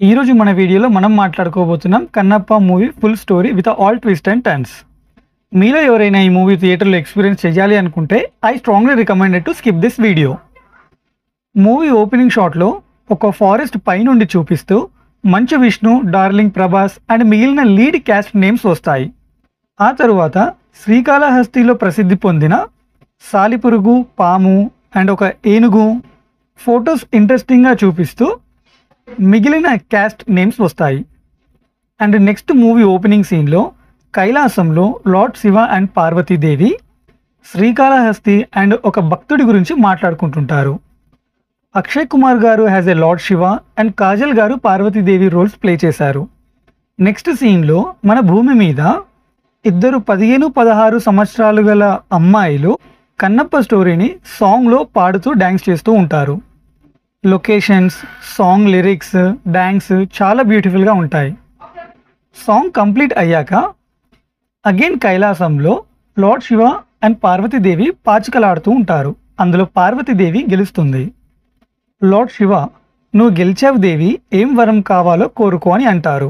ఈరోజు మన వీడియోలో మనం మాట్లాడుకోబోతున్నాం Kannappa movie full story with all twist and turns. మీలో ఎవరైనా ఈ మూవీ థియేటర్లో ఎక్స్పీరియన్స్ చేయాలి అనుకుంటే I strongly recommended to skip this video. Movie opening షాట్లో ఒక ఫారెస్ట్ పై నుండి చూపిస్తూ మంచు విష్ణు, డార్లింగ్ ప్రభాస్ అండ్ మిగిలిన లీడ్ క్యాస్ట్ నేమ్స్ వస్తాయి. ఆ తరువాత శ్రీకాళహస్తిలో ప్రసిద్ధి పొందిన సాలిపురుగు, పాము అండ్ ఒక ఏనుగు ఫొటోస్ ఇంట్రెస్టింగ్గా చూపిస్తూ మిగిలిన క్యాస్ట్ నేమ్స్ వస్తాయి. అండ్ నెక్స్ట్ మూవీ ఓపెనింగ్ సీన్లో కైలాసంలో lord Shiva and Parvatidevi Srikalahasti and ఒక భక్తుడి గురించి మాట్లాడుకుంటుంటారు. Akshay Kumar garu has a lord Shiva and Kajal garu Parvatidevi roles play చేశారు. నెక్స్ట్ సీన్లో మన భూమి మీద ఇద్దరు 15-16 సంవత్సరాలు గల అమ్మాయిలు కన్నప్ప స్టోరీని సాంగ్లో పాడుతూ డ్యాన్స్ చేస్తూ ఉంటారు. లొకేషన్స్, సాంగ్ లిరిక్స్, డ్యాన్స్ చాలా బ్యూటిఫుల్గా ఉంటాయి. సాంగ్ కంప్లీట్ అయ్యాక అగైన్ కైలాసంలో లార్డ్ శివ అండ్ పార్వతీదేవి పాచికలాడుతూ ఉంటారు. అందులో పార్వతీదేవి గెలుస్తుంది. లార్డ్ శివ, నువ్వు గెలిచావు దేవి, ఏం వరం కావాలో కోరుకో అని అంటారు.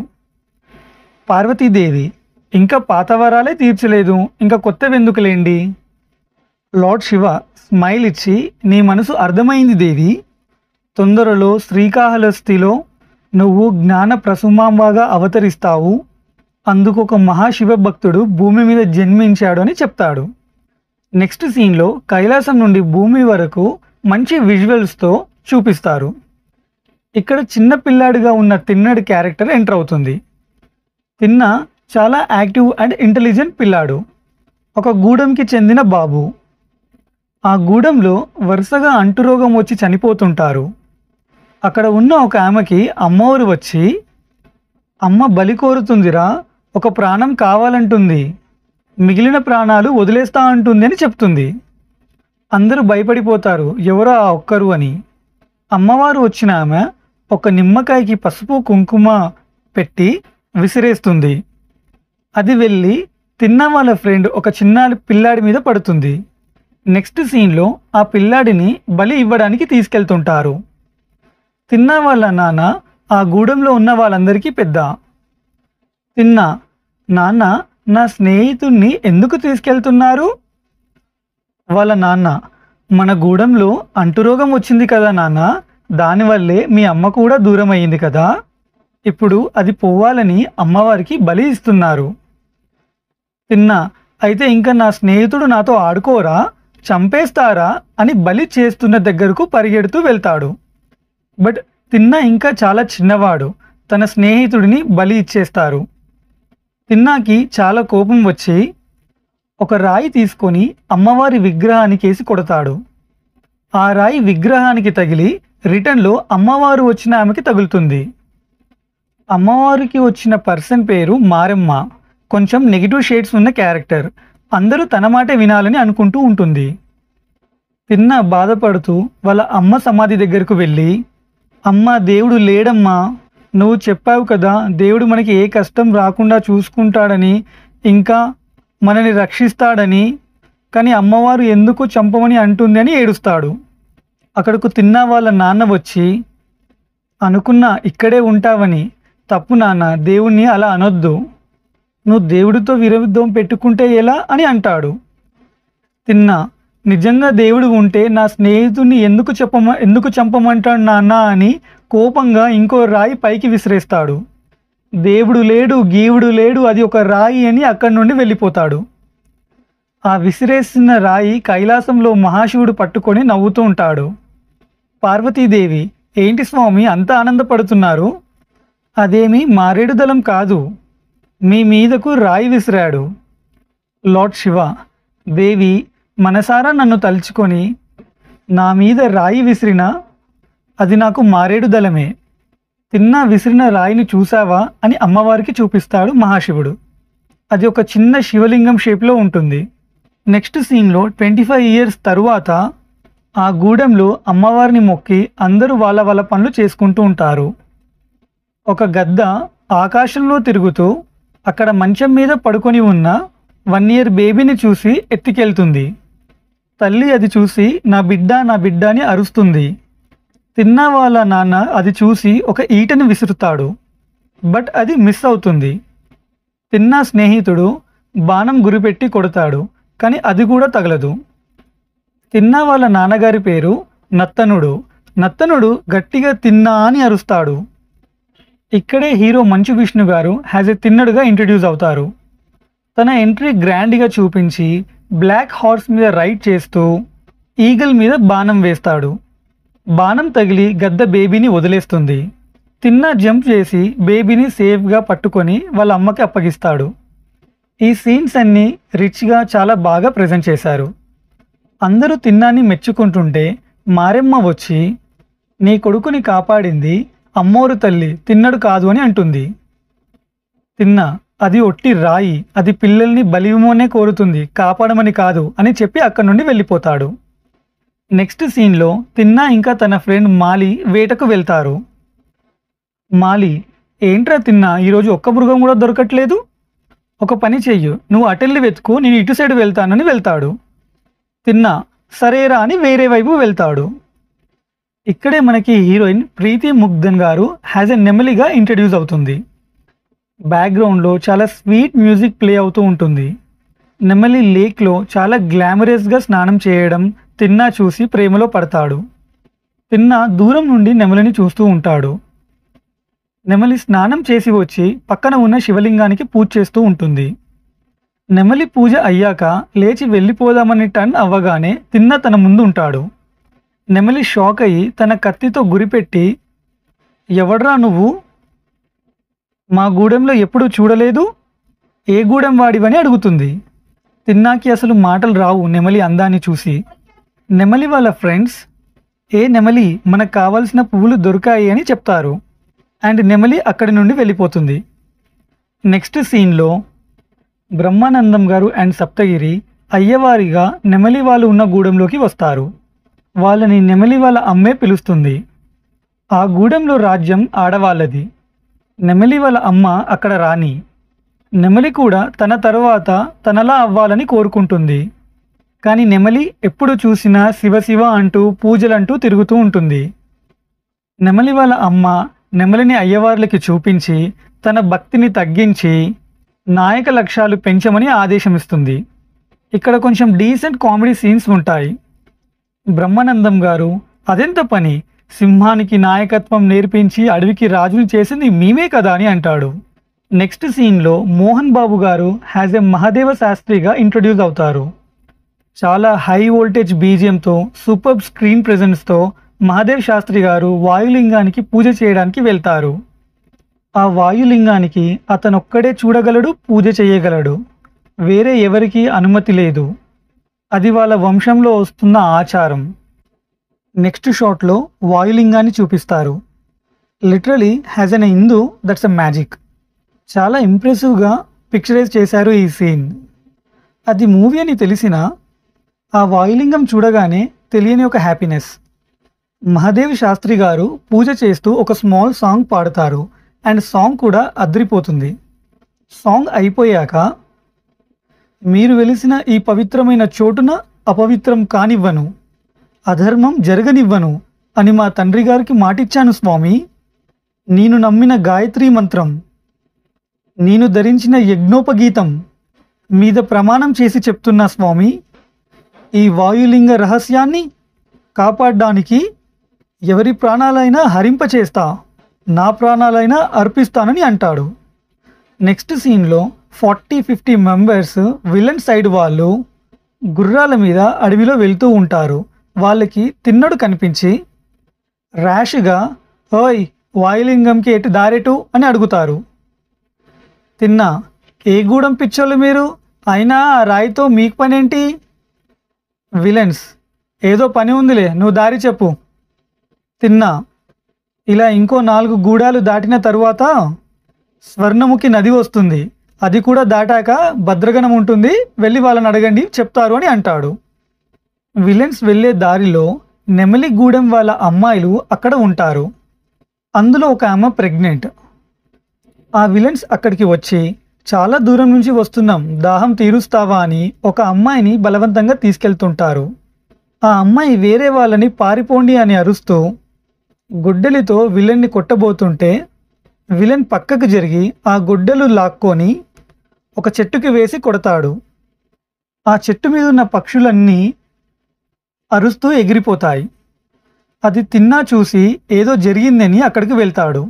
పార్వతీదేవి, ఇంకా పాత వరాలే తీర్చలేదు, ఇంకా కొత్తవెందుకులేండి. లార్డ్ శివ స్మైల్ ఇచ్చి, నీ మనసు అర్థమైంది దేవి, తొందరలో శ్రీకాళహస్తిలో నువ్వు జ్ఞాన ప్రసుమాంబగా అవతరిస్తావు, అందుకు ఒక మహాశివ భక్తుడు భూమి మీద జన్మించాడు అని చెప్తాడు. నెక్స్ట్ సీన్లో కైలాసం నుండి భూమి వరకు మంచి విజువల్స్తో చూపిస్తారు. ఇక్కడ చిన్న పిల్లాడిగా ఉన్న తిన్నడి క్యారెక్టర్ ఎంటర్ అవుతుంది. తిన్న చాలా యాక్టివ్ అండ్ ఇంటెలిజెంట్ పిల్లాడు, ఒక గూడెంకి చెందిన బాబు. ఆ గూడెంలో వరుసగా అంటురోగం వచ్చి చనిపోతుంటారు. అక్కడ ఉన్న ఒక ఆమెకి అమ్మవారు వచ్చి, అమ్మ బలి కోరుతుందిరా, ఒక ప్రాణం కావాలంటుంది, మిగిలిన ప్రాణాలు వదిలేస్తా అంటుంది అని చెప్తుంది. అందరూ భయపడిపోతారు, ఎవరో ఆ ఒక్కరు అని. అమ్మవారు వచ్చిన ఆమె ఒక నిమ్మకాయకి పసుపు కుంకుమ పెట్టి విసిరేస్తుంది. అది వెళ్ళి తిన్న వాళ్ళ ఫ్రెండ్ ఒక చిన్న పిల్లాడి మీద పడుతుంది. నెక్స్ట్ సీన్లో ఆ పిల్లాడిని బలి ఇవ్వడానికి తీసుకెళ్తుంటారు. తిన్న వాళ్ళ నాన్న ఆ గూడెంలో ఉన్న వాళ్ళందరికీ పెద్ద. తిన్న, నాన్న నా స్నేహితుణ్ణి ఎందుకు తీసుకెళ్తున్నారు? వాళ్ళ నాన్న, మన గూడెంలో అంటురోగం వచ్చింది కదా నాన్న, దానివల్లే మీ అమ్మ కూడా దూరం అయ్యింది కదా, ఇప్పుడు అది పోవాలని అమ్మవారికి బలి ఇస్తున్నారు. తిన్న, అయితే ఇంకా నా స్నేహితుడు నాతో ఆడుకోరా, చంపేస్తారా అని బలి చేస్తున్న దగ్గరకు పరిగెడుతూ వెళ్తాడు. బట్ తిన్న ఇంకా చాలా చిన్నవాడు, తన స్నేహితుడిని బలి ఇచ్చేస్తారు. తిన్నాకి చాలా కోపం వచ్చి ఒక రాయి తీసుకొని అమ్మవారి విగ్రహానికి వేసి కొడతాడు. ఆ రాయి విగ్రహానికి తగిలి రిటర్న్లో అమ్మవారు వచ్చిన ఆమెకి తగులుతుంది. అమ్మవారికి వచ్చిన పర్సన్ పేరు మారెమ్మ, కొంచెం నెగిటివ్ షేడ్స్ ఉన్న క్యారెక్టర్. అందరూ తన మాటే వినాలని అనుకుంటూ ఉంటుంది. తిన్న బాధపడుతూ వాళ్ళ అమ్మ సమాధి దగ్గరకు వెళ్ళి, అమ్మ దేవుడు లేడమ్మా, నువ్వు చెప్పావు కదా దేవుడు మనకి ఏ కష్టం రాకుండా చూసుకుంటాడని, ఇంకా మనని రక్షిస్తాడని, కానీ అమ్మవారు ఎందుకు చంపమని అంటుంది అని ఏడుస్తాడు. అక్కడకు తిన్న వాళ్ళ నాన్న వచ్చి, అనుకున్నా ఇక్కడే ఉంటావని, తప్పు నాన్న, దేవుణ్ణి అలా అనొద్దు, నువ్వు దేవుడితో విరోధం పెట్టుకుంటే ఎలా అని అంటాడు. తిన్న, నిజంగా దేవుడు ఉంటే నా స్నేహితుడిని ఎందుకు చంపమంటాడు నాన్న అని కోపంగా ఇంకో రాయి పైకి విసిరేస్తాడు. దేవుడు లేడు, గీవుడు లేడు, అది ఒక రాయి అని అక్కడి నుండి వెళ్ళిపోతాడు. ఆ విసిరేసిన రాయి కైలాసంలో మహాశివుడు పట్టుకొని నవ్వుతూ ఉంటాడు. పార్వతీదేవి, ఏంటి స్వామి అంత ఆనందపడుతున్నారు? అదేమి మారేడు దళం కాదు, మీ మీదకు రాయి విసిరాడు. లార్డ్ శివ, దేవి మనసారా నన్ను తలుచుకొని నా మీద రాయి విసిరినా అది నాకు మారేడు దళమే. తిన్న విసిరిన రాయిని చూసావా అని అమ్మవారికి చూపిస్తాడు మహాశివుడు. అది ఒక చిన్న శివలింగం షేప్లో ఉంటుంది. నెక్స్ట్ సీన్లో 25 ఇయర్స్ తరువాత ఆ గూడెంలో అమ్మవారిని మొక్కి అందరూ వాళ్ళ వాళ్ళ పనులు చేసుకుంటూ ఉంటారు. ఒక గద్ద ఆకాశంలో తిరుగుతూ అక్కడ మంచం మీద పడుకొని ఉన్న 1 ఇయర్ బేబీని చూసి ఎత్తికెళ్తుంది. తల్లి అది చూసి నా బిడ్డ నా బిడ్డ అని అరుస్తుంది. తిన్నా వాళ్ళ నాన్న అది చూసి ఒక ఈటని విసురుతాడు, బట్ అది మిస్ అవుతుంది. తిన్నా స్నేహితుడు బాణం గురిపెట్టి కొడతాడు, కానీ అది కూడా తగలదు. తిన్నా వాళ్ళ నాన్నగారి పేరు నత్తనుడు. నత్తనుడు గట్టిగా తిన్నా అని అరుస్తాడు. ఇక్కడే హీరో మంచు విష్ణు గారు హ్యాజ్ ఎ తిన్నడుగా ఇంట్రడ్యూస్ అవుతారు. తన ఎంట్రీ గ్రాండ్గా చూపించి బ్లాక్ హార్స్ మీద రైడ్ చేస్తూ ఈగల్ మీద బాణం వేస్తాడు. బాణం తగిలి గద్ద బేబీని వదిలేస్తుంది. తిన్నా జంప్ చేసి బేబీని సేఫ్గా పట్టుకొని వాళ్ళ అమ్మకి అప్పగిస్తాడు. ఈ సీన్స్ అన్నీ రిచ్గా చాలా బాగా ప్రజెంట్ చేశారు. అందరూ తిన్నాని మెచ్చుకుంటుంటే మారెమ్మ వచ్చి, నీ కొడుకుని కాపాడింది అమ్మోరు తల్లి, తిన్నడు కాదు అని అంటుంది. తిన్నా, అది ఒట్టి రాయి, అది పిల్లల్ని బలిమోనే కోరుతుంది, కాపాడమని కాదు అని చెప్పి అక్కడి నుండి వెళ్ళిపోతాడు. నెక్స్ట్ సీన్లో తిన్నా ఇంకా తన ఫ్రెండ్ మాలి వేటకు వెళ్తారు. మాలి, ఏంట్రా తిన్నా, ఈరోజు ఒక్క మృగం కూడా దొరకట్లేదు, ఒక పని చెయ్యు, నువ్వు అటెళ్ళి వెతుకు, నేను ఇటు సైడ్ వెళ్తానని వెళ్తాడు. తిన్నా, సరేరా అని వేరే వైపు వెళ్తాడు. ఇక్కడే మనకి హీరోయిన్ ప్రీతి ముగ్ధన్ గారు హ్యాజ్ ఎ నెమలిగా ఇంట్రడ్యూస్ అవుతుంది. బ్యాక్గ్రౌండ్లో చాలా స్వీట్ మ్యూజిక్ ప్లే అవుతూ ఉంటుంది. నెమలి లేక్లో చాలా గ్లామరస్గా స్నానం చేయడం తిన్నా చూసి ప్రేమలో పడతాడు. తిన్నా దూరం నుండి నెమలిని చూస్తూ ఉంటాడు. నెమలి స్నానం చేసి వచ్చి పక్కన ఉన్న శివలింగానికి పూజ చేస్తూ ఉంటుంది. నెమలి పూజ అయ్యాక లేచి వెళ్ళిపోదామని టర్న్ అవ్వగానే తిన్నా తన ముందు ఉంటాడు. నెమలి షాక్ అయ్యి తన కత్తితో గురిపెట్టి, ఎవడ్రా నువ్వు, మా గూడెంలో ఎప్పుడూ చూడలేదు, ఏ గూడెం వాడివని అడుగుతుంది. తిన్నాకి అసలు మాటలు రావు నెమలి అందాన్ని చూసి. నెమలి వాళ్ళ ఫ్రెండ్స్, ఏ నెమలి, మనకు కావాల్సిన పువ్వులు దొరికాయి అని చెప్తారు. అండ్ నెమలి అక్కడి నుండి వెళ్ళిపోతుంది. నెక్స్ట్ సీన్లో బ్రహ్మానందం గారు అండ్ సప్తగిరి అయ్యవారిగా నెమలి వాళ్ళు ఉన్న గూడెంలోకి వస్తారు. వాళ్ళని నెమలి వాళ్ళ అమ్మే పిలుస్తుంది. ఆ గూడెంలో రాజ్యం ఆడవాళ్ళది. నెమలి వాళ్ళ అమ్మ అక్కడ రాణి. నెమలి కూడా తన తర్వాత తనలా అవ్వాలని కోరుకుంటుంది. కానీ నెమలి ఎప్పుడు చూసినా శివ శివ అంటూ పూజలంటూ తిరుగుతూ ఉంటుంది. నెమలి వాళ్ళ అమ్మ నెమలిని అయ్యవార్లకి చూపించి తన భక్తిని తగ్గించి నాయక లక్ష్యాలు పెంచమని ఆదేశమిస్తుంది. ఇక్కడ కొంచెం డీసెంట్ కామెడీ సీన్స్ ఉంటాయి. బ్రహ్మానందం గారు, అదెంత పని, సింహానికి నాయకత్వం నేర్పించి అడవికి రాజుని చేసింది మేమే కదా అని అంటాడు. నెక్స్ట్ సీన్లో మోహన్ బాబు గారు హ్యాజ్ ఎ మహాదేవ శాస్త్రిగా ఇంట్రడ్యూస్ అవుతారు. చాలా హై వోల్టేజ్ బీజియంతో సూపర్ స్క్రీన్ ప్రెజెన్స్తో మహాదేవ్ శాస్త్రి గారు వాయులింగానికి పూజ చేయడానికి వెళ్తారు. ఆ వాయులింగానికి అతనొక్కడే చూడగలడు, పూజ చేయగలడు. వేరే ఎవరికీ అనుమతి లేదు. అది వాళ్ళ వంశంలో వస్తున్న ఆచారం. నెక్స్ట్ షాట్లో వాయులింగాన్ని చూపిస్తారు. Literally has an Hindu, that's a magic. చాలా ఇంప్రెసివ్గా పిక్చరైజ్ చేశారు ఈ సీన్. అది మూవీ అని తెలిసినా ఆ వాయులింగం చూడగానే తెలియని ఒక హ్యాపీనెస్. మహాదేవ్ శాస్త్రి గారు పూజ చేస్తూ ఒక స్మాల్ సాంగ్ పాడతారు అండ్ సాంగ్ కూడా అద్రిపోతుంది. సాంగ్ అయిపోయాక, మీరు వెలిసిన ఈ పవిత్రమైన చోటున అపవిత్రం కానివ్వను, అధర్మం జరగనివ్వను అని మా తండ్రి గారికి మాటిచ్చాను స్వామి. నేను నమ్మిన గాయత్రీ మంత్రం, నేను ధరించిన యజ్ఞోపగీతం మీద ప్రమాణం చేసి చెప్తున్నా స్వామి, ఈ వాయులింగ రహస్యాన్ని కాపాడడానికి ఎవరి ప్రాణాలైనా హరింపచేస్తా, నా ప్రాణాలైనా అర్పిస్తానని అంటాడు. నెక్స్ట్ సీన్లో 40-50 మెంబర్స్ విలన్ సైడ్ వాళ్ళు గుర్రాల మీద అడవిలో వెళ్తూ ఉంటారు. వాళ్ళకి తిన్నడు కనిపించి ర్యాష్గా, ఓయ్ వాయులింగంకి ఎటు దారెటు అని అడుగుతారు. తిన్నా, ఏ గూడెం పిచ్చోళ్ళు మీరు, అయినా రాయితో మీకు పనేంటి? విలన్స్, ఏదో పని ఉందిలే, నువ్వు దారి చెప్పు. తిన్నా, ఇలా ఇంకో 4 గూడాలు దాటిన తరువాత స్వర్ణముఖి నది వస్తుంది, అది కూడా దాటాక భద్రగణం ఉంటుంది, వెళ్ళి వాళ్ళని అడగండి చెప్తారు అని అంటాడు. విలన్స్ వెళ్ళే దారిలో నెమలి గూడెం వాళ్ళ అమ్మాయిలు అక్కడ ఉంటారు. అందులో ఒక ఆమె ప్రెగ్నెంట్. ఆ విలన్స్ అక్కడికి వచ్చి, చాలా దూరం నుంచి వస్తున్నాం, దాహం తీరుస్తావా అని ఒక అమ్మాయిని బలవంతంగా తీసుకెళ్తుంటారు. ఆ అమ్మాయి వేరే వాళ్ళని పారిపోండి అని అరుస్తూ గొడ్డలితో విలన్ని కొట్టబోతుంటే విలన్ పక్కకు జరిగి ఆ గొడ్డలు లాక్కొని ఒక చెట్టుకి వేసి కొడతాడు. ఆ చెట్టు మీద ఉన్న పక్షులన్నీ అరుస్తూ ఎగిరిపోతాయి. అది తిన్నా చూసి ఏదో జరిగిందని అక్కడికి వెళ్తాడు.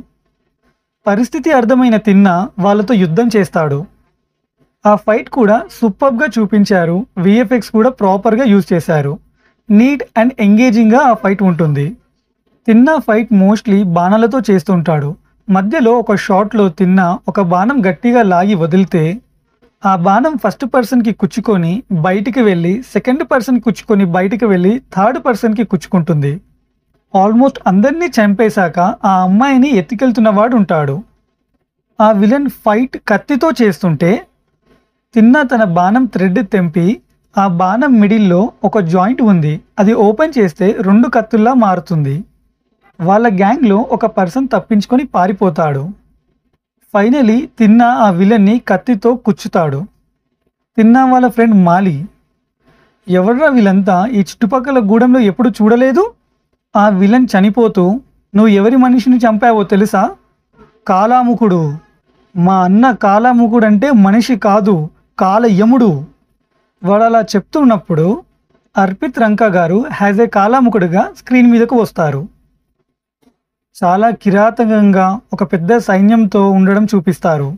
పరిస్థితి అర్థమైన తిన్నా వాళ్ళతో యుద్ధం చేస్తాడు. ఆ ఫైట్ కూడా సూపర్గా చూపించారు. విఎఫ్ఎక్స్ కూడా ప్రాపర్గా యూజ్ చేశారు. నీట్ అండ్ ఎంగేజింగ్గా ఆ ఫైట్ ఉంటుంది. తిన్నా ఫైట్ మోస్ట్లీ బాణాలతో చేస్తుంటాడు. మధ్యలో ఒక షాట్లో తిన్నా ఒక బాణం గట్టిగా లాగి వదిలితే ఆ బాణం ఫస్ట్ పర్సన్కి కుచ్చుకొని బయటికి వెళ్ళి సెకండ్ పర్సన్ కుచ్చుకొని బయటికి వెళ్ళి థర్డ్ పర్సన్కి కుచ్చుకుంటుంది. ఆల్మోస్ట్ అందరినీ చంపేశాక ఆ అమ్మాయిని ఎత్తుకెళ్తున్నవాడు ఉంటాడు. ఆ విలన్ ఫైట్ కత్తితో చేస్తుంటే తిన్నా తన బాణం థ్రెడ్ తెంపి ఆ బాణం మిడిల్లో ఒక జాయింట్ ఉంది, అది ఓపెన్ చేస్తే 2 కత్తుల్లా మారుతుంది. వాళ్ళ గ్యాంగ్లో ఒక పర్సన్ తప్పించుకొని పారిపోతాడు. ఫైనలీ తిన్నా ఆ విలన్ని కత్తితో కుచ్చుతాడు. తిన్నా వాళ్ళ ఫ్రెండ్ మాలి, ఎవర్రా వీళ్ళంతా, ఈ చుట్టుపక్కల గూడెంలో ఎప్పుడు చూడలేదు. ఆ విలన్ చనిపోతూ, నువ్వు ఎవరి మనిషిని చంపావో తెలుసా? కాలాముఖుడు. మా అన్న కాలాముఖుడు అంటే మనిషి కాదు, కాలయముడు. వాడు అలా చెప్తున్నప్పుడు అర్పిత్ రంకా గారు యాజ్ ఏ కాలాముఖుడుగా స్క్రీన్ మీదకు వస్తారు. చాలా కిరాతకంగా ఒక పెద్ద సైన్యంతో ఉండడం చూపిస్తారు.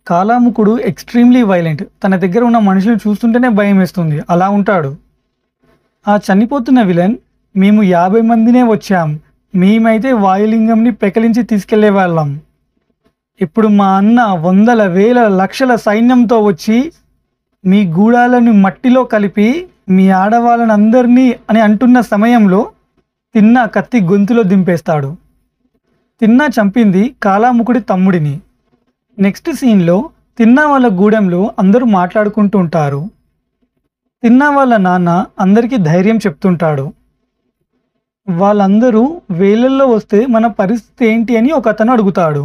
కాలాముఖుడు ఎక్స్ట్రీమ్లీ వైలెంట్. తన దగ్గర ఉన్న మనుషులను చూస్తుంటేనే భయం వేస్తుంది, అలా ఉంటాడు. ఆ చనిపోతున్న విలన్, మేము 50 మందినే వచ్చాం, మేమైతే వాయులింగంని పెకలించి తీసుకెళ్లే వాళ్ళం. ఇప్పుడు మా అన్న వందల వేల లక్షల సైన్యంతో వచ్చి మీ గూడాలను మట్టిలో కలిపి మీ ఆడవాళ్ళని అందరినీ అని అంటున్న సమయంలో తిన్నా కత్తి గొంతులో దింపేస్తాడు. తిన్నా చంపింది కాలాముఖుడి తమ్ముడిని. నెక్స్ట్ సీన్లో తిన్నా వాళ్ళ గూడెంలో అందరూ మాట్లాడుకుంటూ ఉంటారు. తిన్నా వాళ్ళ నాన్న అందరికీ ధైర్యం చెప్తుంటాడు. వాళ్ళందరూ వేలల్లో వస్తే మన పరిస్థితి ఏంటి అని ఒక అతను అడుగుతాడు.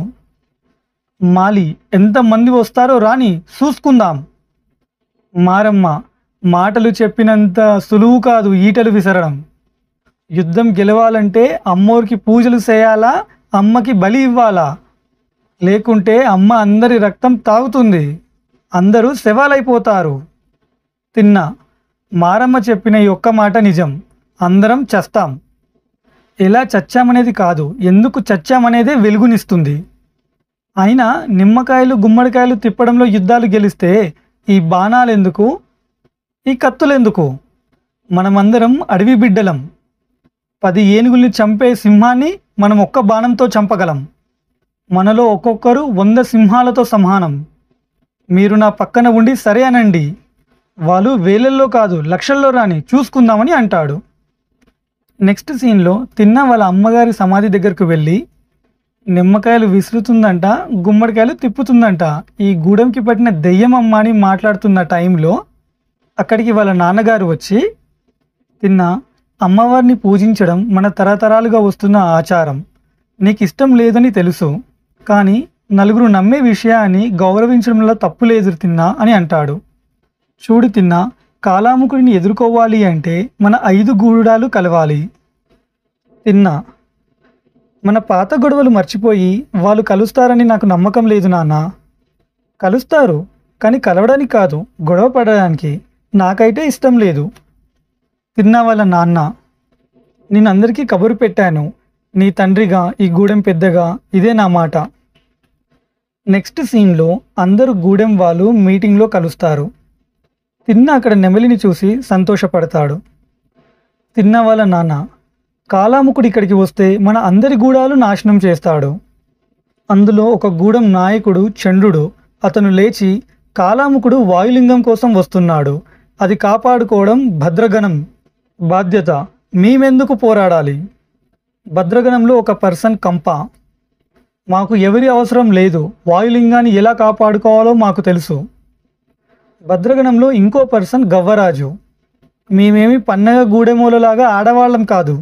మాలి, ఎంతమంది వస్తారో రాని, చూసుకుందాం. మారమ్మ, మాటలు చెప్పినంత సులువు కాదు ఈటలు విసరడం. యుద్ధం గెలవాలంటే అమ్మోరికి పూజలు చేయాలా, అమ్మకి బలి ఇవ్వాలా, లేకుంటే అమ్మ అందరి రక్తం తాగుతుంది, అందరూ శవాలైపోతారు. తిన్నా, మారమ్మ చెప్పిన ఈ ఒక్క మాట నిజం, అందరం చస్తాం. ఎలా చచ్చామనేది కాదు, ఎందుకు చచ్చామనేదే వెలుగునిస్తుంది. అయినా నిమ్మకాయలు గుమ్మడికాయలు తిప్పడంలో యుద్ధాలు గెలిస్తే ఈ బాణాలు ఎందుకు, ఈ కత్తులెందుకు? మనమందరం అడవి బిడ్డలం. 10 ఏనుగుల్ని చంపే సింహాన్ని మనం ఒక్క బాణంతో చంపగలం. మనలో ఒక్కొక్కరు 100 సింహాలతో సమానం. మీరు నా పక్కన ఉండి సరే అనండి, వాళ్ళు వేలల్లో కాదు లక్షల్లో రాని, చూసుకుందామని అంటాడు. నెక్స్ట్ సీన్లో తిన్నా వాళ్ళ అమ్మగారి సమాధి దగ్గరకు వెళ్ళి నిమ్మకాయలు విసురుతుందంట, గుమ్మడికాయలు తిప్పుతుందంట, ఈ గూడెంకి పట్టిన దెయ్యం అమ్మ అని మాట్లాడుతున్న టైంలో అక్కడికి వాళ్ళ నాన్నగారు వచ్చి, తిన్నా, అమ్మవారిని పూజించడం మన తరతరాలుగా వస్తున్న ఆచారం, నీకు ఇష్టం లేదని తెలుసు, కానీ నలుగురు నమ్మే విషయాన్ని గౌరవించడంలో తప్పు లేదు తిన్నా అని అంటాడు. చూడు తిన్నా, కాలాముఖుడిని ఎదుర్కోవాలి అంటే మన 5 గూడాలు కలవాలి. తిన్నా, మన పాత గొడవలు మర్చిపోయి వాళ్ళు కలుస్తారని నాకు నమ్మకం లేదు నాన్న. కలుస్తారు, కానీ కలవడానికి కాదు, గొడవ పడడానికి నాకైతే ఇష్టం లేదు. తిన్నా వాళ్ళ నాన్న, నేను అందరికీ కబురు పెట్టాను, నీ తండ్రిగా, ఈ గూడెం పెద్దగా, ఇదే నా మాట. నెక్స్ట్ సీన్లో అందరూ గూడెం వాళ్ళు మీటింగ్లో కలుస్తారు. తిన్నా అక్కడ నెమలిని చూసి సంతోషపడతాడు. తిన్నా వాళ్ళ నాన్న, కాలాముఖుడు ఇక్కడికి వస్తే మన అందరి గూడాలు నాశనం చేస్తాడు. అందులో ఒక గూడెం నాయకుడు చంద్రుడు, అతను లేచి, కాలాముఖుడు వాయులింగం కోసం వస్తున్నాడు, అది కాపాడుకోవడం భద్రగణం బాధ్యత, మేమెందుకు పోరాడాలి? భద్రగణంలో ఒక పర్సన్ కంప, మాకు ఎవరి అవసరం లేదు, వాయులింగాన్ని ఎలా కాపాడుకోవాలో మాకు తెలుసు. భద్రగణంలో ఇంకో పర్సన్ గవ్వరాజు, మేమేమి పన్నగ గూడెమూలలాగా ఆడవాళ్ళం కాదు.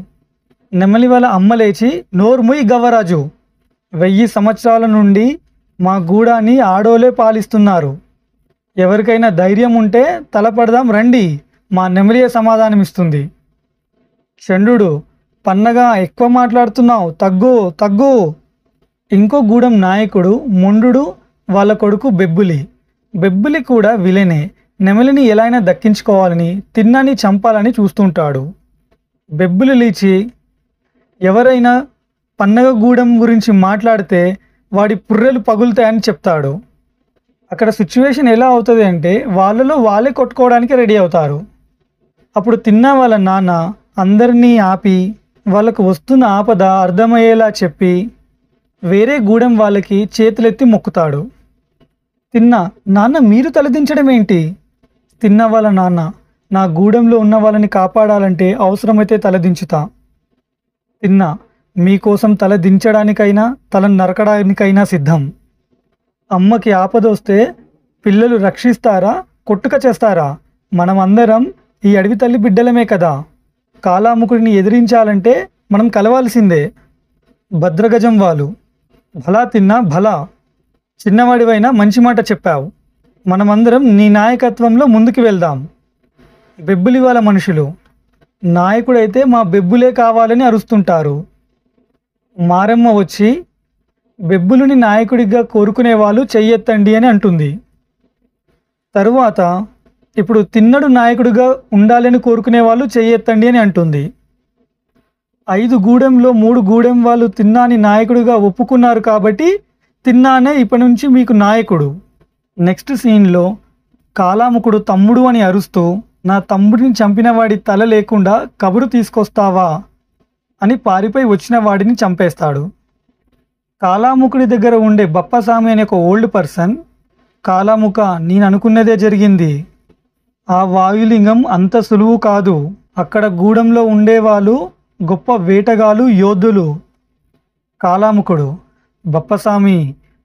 నెమలి వాళ్ళ అమ్మ లేచి, నోర్ముయ్ గవ్వరాజు, 1000 సంవత్సరాల నుండి మా గూడాన్ని ఆడోలే పాలిస్తున్నారు, ఎవరికైనా ధైర్యం ఉంటే తలపడదాం రండి, మా నెమలియ సమాధానమిస్తుంది. చంద్రుడు, పన్నగా ఎక్కువ మాట్లాడుతున్నావు, తగ్గు తగ్గు. ఇంకో గూడెం నాయకుడు మొండు వాళ్ళ కొడుకు బెబ్బులి. బెబ్బులి కూడా విలనే. నెమలిని ఎలా అయినా దక్కించుకోవాలని, తిన్నాని చంపాలని చూస్తుంటాడు. బెబ్బులి లేచి ఎవరైనా పన్నగ గూడెం గురించి మాట్లాడితే వాడి పుర్రెలు పగులుతాయని చెప్తాడు. అక్కడ సిచ్యువేషన్ ఎలా అవుతుంది అంటే వాళ్ళలో వాళ్ళే కొట్టుకోవడానికి రెడీ అవుతారు. అప్పుడు తిన్నా వాళ్ళ నాన్న అందరినీ ఆపి వాళ్ళకు వస్తున్న ఆపద అర్థమయ్యేలా చెప్పి వేరే గూడెం వాళ్ళకి చేతులెత్తి మొక్కుతాడు. తిన్నా, నాన్న మీరు తలదించడం ఏంటి? తిన్నా వాళ్ళ నాన్న, నా గూడెంలో ఉన్న వాళ్ళని కాపాడాలంటే అవసరమైతే తలదించుతా. తిన్నా, మీకోసం తల దించడానికైనా తల నరకడానికైనా సిద్ధం. అమ్మకి ఆపదొస్తే పిల్లలు రక్షిస్తారా, కొట్టుక చేస్తారా? మనమందరం ఈ అడవి తల్లి బిడ్డలమే కదా. కాలాముకుడిని ఎదిరించాలంటే మనం కలవాల్సిందే. భద్రగజం వాళ్ళు. భలా తిన్నా భలా, చిన్నవాడివైనా మంచి మాట చెప్పావు. మనమందరం నీ నాయకత్వంలో ముందుకు వెళ్దాం. బెబ్బులి వాళ్ళ మనుషులు, నాయకుడైతే మా బెబ్బులే కావాలని అరుస్తుంటారు. మారమ్మ వచ్చి బెబ్బులుని నాయకుడిగా కోరుకునే వాళ్ళు చెయ్యెత్తండి అని అంటుంది. తరువాత ఇప్పుడు తిన్నడు నాయకుడిగా ఉండాలని కోరుకునే వాళ్ళు చెయ్యెత్తండి అని అంటుంది. 5 గూడెంలో 3 గూడెం వాళ్ళు తిన్నాని నాయకుడిగా ఒప్పుకున్నారు కాబట్టి తిన్నానే ఇప్పటి నుంచి మీకు నాయకుడు. నెక్స్ట్ సీన్లో కాలాముకుడు తమ్ముడు అని అరుస్తూ, నా తమ్ముడిని చంపిన వాడి తల లేకుండా కబురు తీసుకొస్తావా అని పారిపోయి వచ్చిన వాడిని చంపేస్తాడు. కాలాముకుడి దగ్గర ఉండే బప్పస్వామి అనే ఒక ఓల్డ్ పర్సన్, కాలాముక నేను అనుకున్నదే జరిగింది. ఆ వాయులింగం అంత సులువు కాదు. అక్కడ గూడెంలో ఉండేవాళ్ళు గొప్ప వేటగాళ్ళు, యోధులు. కాలాముకుడు, బప్పస్వామి,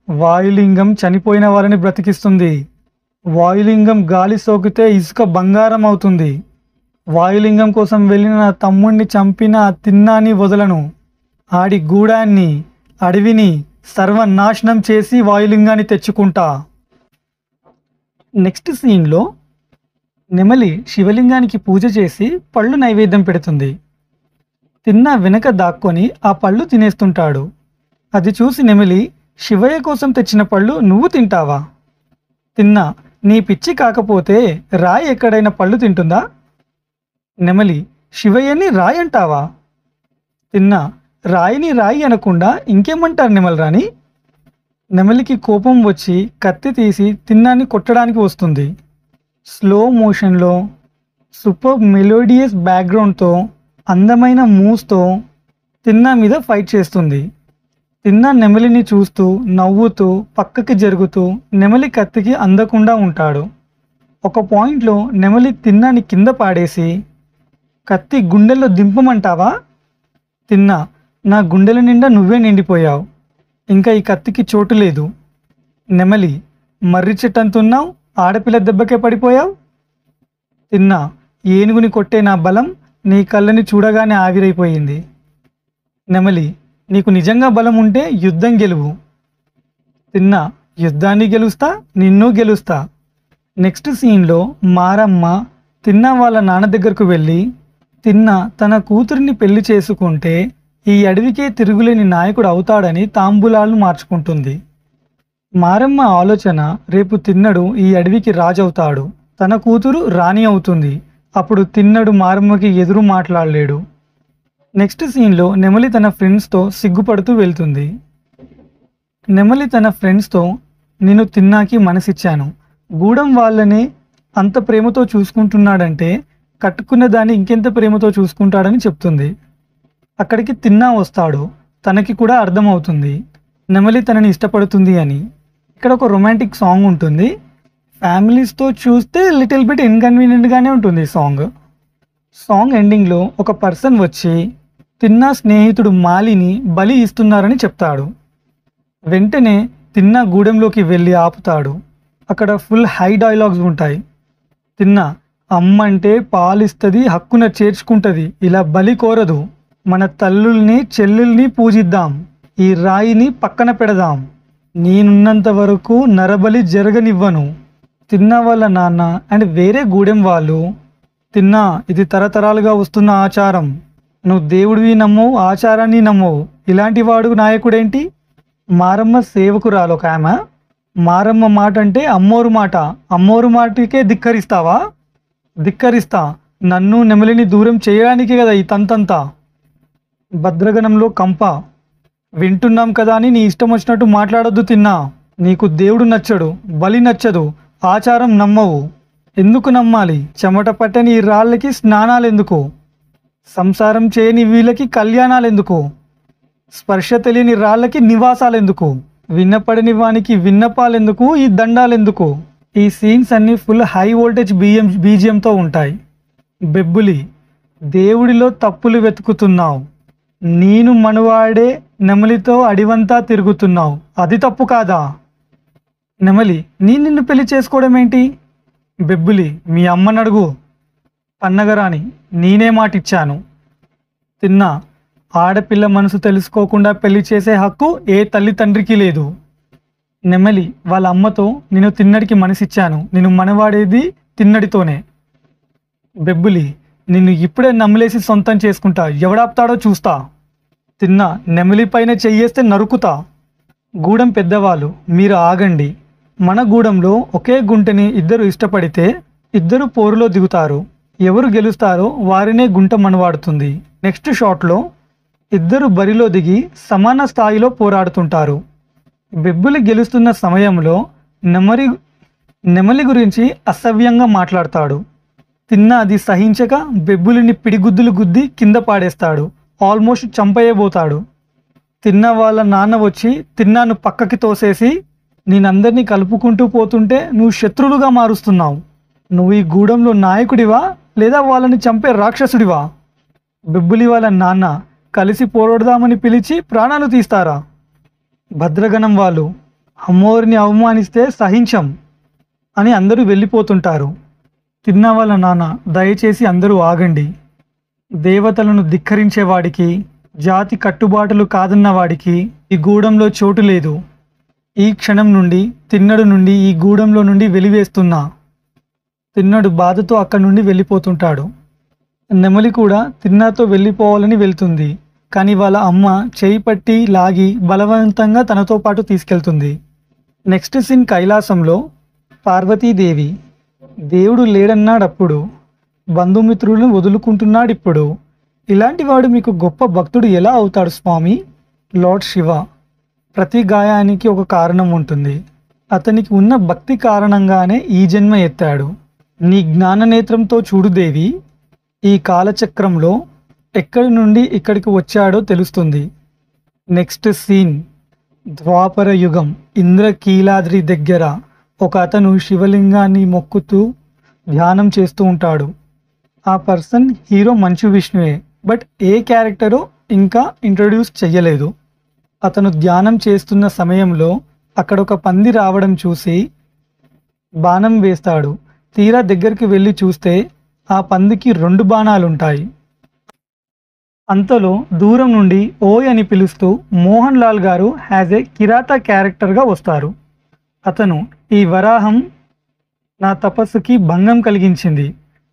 వాయులింగం చనిపోయిన వారిని బ్రతికిస్తుంది. వాయులింగం గాలి సోకితే ఇసుక బంగారం అవుతుంది. వాయులింగం కోసం వెళ్ళిన నా తమ్ముడిని చంపిన తిన్నాని వదలను. ఆడి గూడాన్ని, అడవిని సర్వనాశనం చేసి వాయులింగాన్ని తెచ్చుకుంటా. నెక్స్ట్ సీన్లో నెమలి శివలింగానికి పూజ చేసి పళ్ళు నైవేద్యం పెడుతుంది. తిన్నా వెనక దాక్కొని ఆ పళ్ళు తినేస్తుంటాడు. అది చూసి నెమలి, శివయ్య కోసం తెచ్చిన పళ్ళు నువ్వు తింటావా? తిన్నా, నీ పిచ్చి కాకపోతే రాయి ఎక్కడైనా పళ్ళు తింటుందా? నెమలి, శివయ్యని రాయి అంటావా? తిన్నా, రాయిని రాయి అనకుండా ఇంకేమంటారు నెమలి రాని? నెమలికి కోపం వచ్చి కత్తి తీసి తిన్నాన్ని కొట్టడానికి వస్తుంది. స్లో మోషన్లో సూపర్ మెలోడియస్ బ్యాక్గ్రౌండ్తో అందమైన మూవ్స్తో తిన్నా మీద ఫైట్ చేస్తుంది. తిన్నా నెమలిని చూస్తూ నవ్వుతూ పక్కకి జరుగుతూ నెమలి కత్తికి అందకుండా ఉంటాడు. ఒక పాయింట్లో నెమలి తిన్నాని కింద పాడేసి, కత్తి గుండెల్లో దింపమంటావా? తిన్నా, నా గుండెల నిండా నువ్వే నిండిపోయావు, ఇంకా ఈ కత్తికి చోటు లేదు. నెమలి, మర్రి చెట్టంతున్నావు, ఆడపిల్ల దెబ్బకే పడిపోయావు. తిన్నా, ఏనుగుని కొట్టే నా బలం నీ కళ్ళని చూడగానే ఆవిరైపోయింది. నెమలి, నీకు నిజంగా బలం ఉంటే యుద్ధం గెలువు. తిన్నా, యుద్ధాన్ని గెలుస్తా, నిన్ను గెలుస్తా. నెక్స్ట్ సీన్లో మారమ్మ తిన్నా వాళ్ళ నాన్న దగ్గరకు వెళ్ళి, తిన్నా తన కూతురిని పెళ్లి చేసుకుంటే ఈ అడవికే తిరుగులేని నాయకుడు అవుతాడని తాంబూలాలను మార్చుకుంటుంది. మారమ్మ ఆలోచన, రేపు తిన్నడు ఈ అడవికి రాజవుతాడు, తన కూతురు రాణి అవుతుంది. అప్పుడు తిన్నడు మారమ్మకి ఎదురు మాట్లాడలేడు. నెక్స్ట్ సీన్లో నెమలి తన ఫ్రెండ్స్తో సిగ్గుపడుతూ వెళ్తుంది. నెమలి తన ఫ్రెండ్స్తో, నేను తిన్నాకి మనసిచ్చాను, గూడెం వాళ్ళని అంత ప్రేమతో చూసుకుంటున్నాడంటే కట్టుకున్న దాన్ని ఇంకెంత ప్రేమతో చూసుకుంటాడని చెప్తుంది. అక్కడికి తిన్నా వస్తాడు. తనకి కూడా అర్థమవుతుంది నెమలి తనని ఇష్టపడుతుంది అని. ఇక్కడ ఒక రొమాంటిక్ సాంగ్ ఉంటుంది. ఫ్యామిలీస్తో చూస్తే లిటిల్ బిట్ ఇన్కన్వీనియంట్గానే ఉంటుంది సాంగ్ ఎండింగ్లో ఒక పర్సన్ వచ్చి తిన్నా స్నేహితుడు మాలిని బలి ఇస్తున్నారని చెప్తాడు. వెంటనే తిన్నా గూడెంలోకి వెళ్ళి ఆపుతాడు. అక్కడ ఫుల్ హై డైలాగ్స్ ఉంటాయి. తిన్నా, అమ్మంటే పాలిస్తుంది, హక్కున చేర్చుకుంటుంది, ఇలా బలి కోరదు. మన తల్లుల్ని చెల్లుల్ని పూజిద్దాం, ఈ రాయిని పక్కన పెడదాం, నేనున్నంత వరకు నరబలి జరగనివ్వను. తిన్నా వాళ్ళ నాన్న అండ్ వేరే గూడెం వాళ్ళు, తిన్నా ఇది తరతరాలుగా వస్తున్న ఆచారం, నువ్వు దేవుడివి నమ్మవు, ఆచారాన్ని నమ్మవు, ఇలాంటి వాడు నాయకుడేంటి? మారమ్మ సేవకురాలు ఒక ఆమె. మారమ్మ మాట అంటే అమ్మోరు మాట, అమ్మోరు మాటకే ధిక్కరిస్తావా? ధిక్కరిస్తా. నన్ను నెమలిని దూరం చేయడానికే కదా ఈ తంతంతా. భద్రగణంలో కంప. వింటున్నాం కదా అని నీ ఇష్టం వచ్చినట్టు మాట్లాడొద్దు తిన్నా. నీకు దేవుడు నచ్చడు, బలి నచ్చదు, ఆచారం నమ్మవు. ఎందుకు నమ్మాలి? చెమట పట్టని ఈ రాళ్ళకి స్నానాలెందుకు? సంసారం చేయని వీళ్ళకి కళ్యాణాలెందుకు? స్పర్శ తెలియని రాళ్ళకి నివాసాలెందుకు? విన్నపడని వానికి విన్నపాలెందుకు? ఈ దండాలెందుకు? ఈ సీన్స్ అన్నీ ఫుల్ హై వోల్టేజ్ బీజియంతో ఉంటాయి. బెబ్బులి, దేవుడిలో తప్పులు వెతుకుతున్నావు. నేను మనవాడే నెమలితో అడివంతా తిరుగుతున్నావు, అది తప్పు కాదా? నెమలి, నిన్ను పెళ్లి చేసుకోవడం ఏంటి? బెబ్బులి, మీ అమ్మనడుగు. పన్నగరాని, నేనే మాటిచ్చాను. తిన్నా, ఆడపిల్ల మనసు తెలుసుకోకుండా పెళ్లి చేసే హక్కు ఏ తల్లి తండ్రికి లేదు. నెమలి, వాళ్ళ అమ్మతో నేను తిన్నడికి మనసిచ్చాను, నేను మనవాడేది తిన్నడితోనే. బెబ్బులి, నిన్ను ఇప్పుడే నమ్మలేసి సొంతం చేసుకుంటా, ఎవడాపుతాడో చూస్తా. తిన్నా, నెమలి పైన చెయ్యేస్తే నరుకుతా. గూడెం పెద్దవాళ్ళు, మీరు ఆగండి. మన గూడెంలో ఒకే గుంటని ఇద్దరు ఇష్టపడితే ఇద్దరు పోరులో దిగుతారు. ఎవరు గెలుస్తారో వారినే గుంట మనవాడుతుంది. నెక్స్ట్ షాట్లో ఇద్దరు బరిలో దిగి సమాన స్థాయిలో పోరాడుతుంటారు. బెబ్బులి గెలుస్తున్న సమయంలో నెమలి గురించి అసభ్యంగా మాట్లాడతాడు. తిన్నా అది సహించక బెబ్బులిని పిడిగుద్దులు గుద్ది కింద పాడేస్తాడు. ఆల్మోస్ట్ చంపేయబోతాడు. తిన్న వాళ్ళ నాన్న వచ్చి తిన్నాను పక్కకి తోసేసి, నేనందరినీ కలుపుకుంటూ పోతుంటే నువ్వు శత్రువులుగా మారుస్తున్నావు. నువ్వు ఈ గూడెంలో నాయకుడివా లేదా వాళ్ళని చంపే రాక్షసుడివా? బెబ్బులి వాళ్ళ నాన్న కలిసి పోరాడదామని పిలిచి ప్రాణాలు తీస్తారా? భద్రగణం వాళ్ళు, అమ్మోరిని అవమానిస్తే సహించం అని అందరూ వెళ్ళిపోతుంటారు. తిన్న వాళ్ళ నాన్న, దయచేసి అందరూ ఆగండి. దేవతలను ధిక్కరించేవాడికి, జాతి కట్టుబాటులు కాదన్నవాడికి ఈ గూడెంలో చోటు లేదు. ఈ క్షణం నుండి తిన్నడు నుండి ఈ గూడెంలో నుండి వెలివేస్తున్నా. తిన్నడు బాధతో అక్కడి నుండి వెళ్ళిపోతుంటాడు. నెమలి కూడా తిన్నాతో వెళ్ళిపోవాలని వెళ్తుంది. కానీ వాళ్ళ అమ్మ చేయి పట్టి లాగి బలవంతంగా తనతో పాటు తీసుకెళ్తుంది. నెక్స్ట్ సీన్ కైలాసంలో పార్వతీదేవి. దేవుడు లేడన్నాడప్పుడు, బంధుమిత్రులను వదులుకుంటున్నాడిప్పుడు. ఇలాంటి వాడు మీకు గొప్ప భక్తుడు ఎలా అవుతాడు స్వామి? లార్డ్ శివ. ప్రతి గాయానికి ఒక కారణం ఉంటుంది. అతనికి ఉన్న భక్తి కారణంగానే ఈ జన్మ ఎత్తాడు. నీ జ్ఞాననేత్రంతో చూడు దేవి, ఈ కాలచక్రంలో ఎక్కడి నుండి ఇక్కడికి వచ్చాడో తెలుస్తుంది. నెక్స్ట్ సీన్ ద్వాపర యుగం. ఇంద్రకీలాద్రి దగ్గర ఒక అతను శివలింగాన్ని మొక్కుతూ ధ్యానం చేస్తూ ఉంటాడు. ఆ పర్సన్ హీరో మంచు విష్ణువే, బట్ ఏ క్యారెక్టరు ఇంకా ఇంట్రొడ్యూస్ చెయ్యలేదు. అతను ధ్యానం చేస్తున్న సమయంలో అక్కడ ఒక పంది రావడం చూసి బాణం వేస్తాడు. తీరా దగ్గరికి వెళ్ళి చూస్తే ఆ పందికి 2 బాణాలుంటాయి. అంతలో దూరం నుండి ఓయ్ అని పిలుస్తూ మోహన్ లాల్ గారు యాజ్ ఏ కిరాత క్యారెక్టర్గా వస్తారు. అతను, ఈ వరాహం నా తపస్సుకి భంగం కలిగించింది,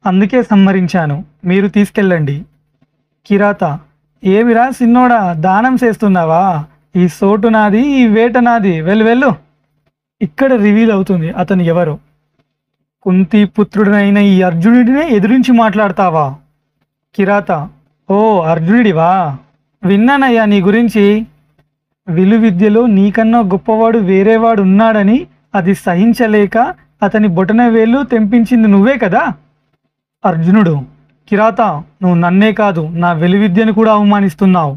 అందుకే సంహరించాను, మీరు తీసుకెళ్ళండి. కిరాత, ఏమిరా సిన్నోడా, దానం చేస్తున్నావా? ఈ సోటు నాది, ఈ వేట నాది, వెళ్ళు. ఇక్కడ రివీల్ అవుతుంది అతను ఎవరో. కుంతి పుత్రుడైన ఈ అర్జునుడినే ఎదిరించి మాట్లాడతావా? కిరాత, ఓ అర్జునుడివా, విన్నానయ్యా నీ గురించి. విలువిద్యలో నీకన్నా గొప్పవాడు వేరేవాడు ఉన్నాడని అది సహించలేక అతని బొటన వేళ్ళు తెంపించింది నువ్వే కదా? అర్జునుడు, కిరాత, నువ్వు నన్నే కాదు నా వెలువిద్యను కూడా అవమానిస్తున్నావు.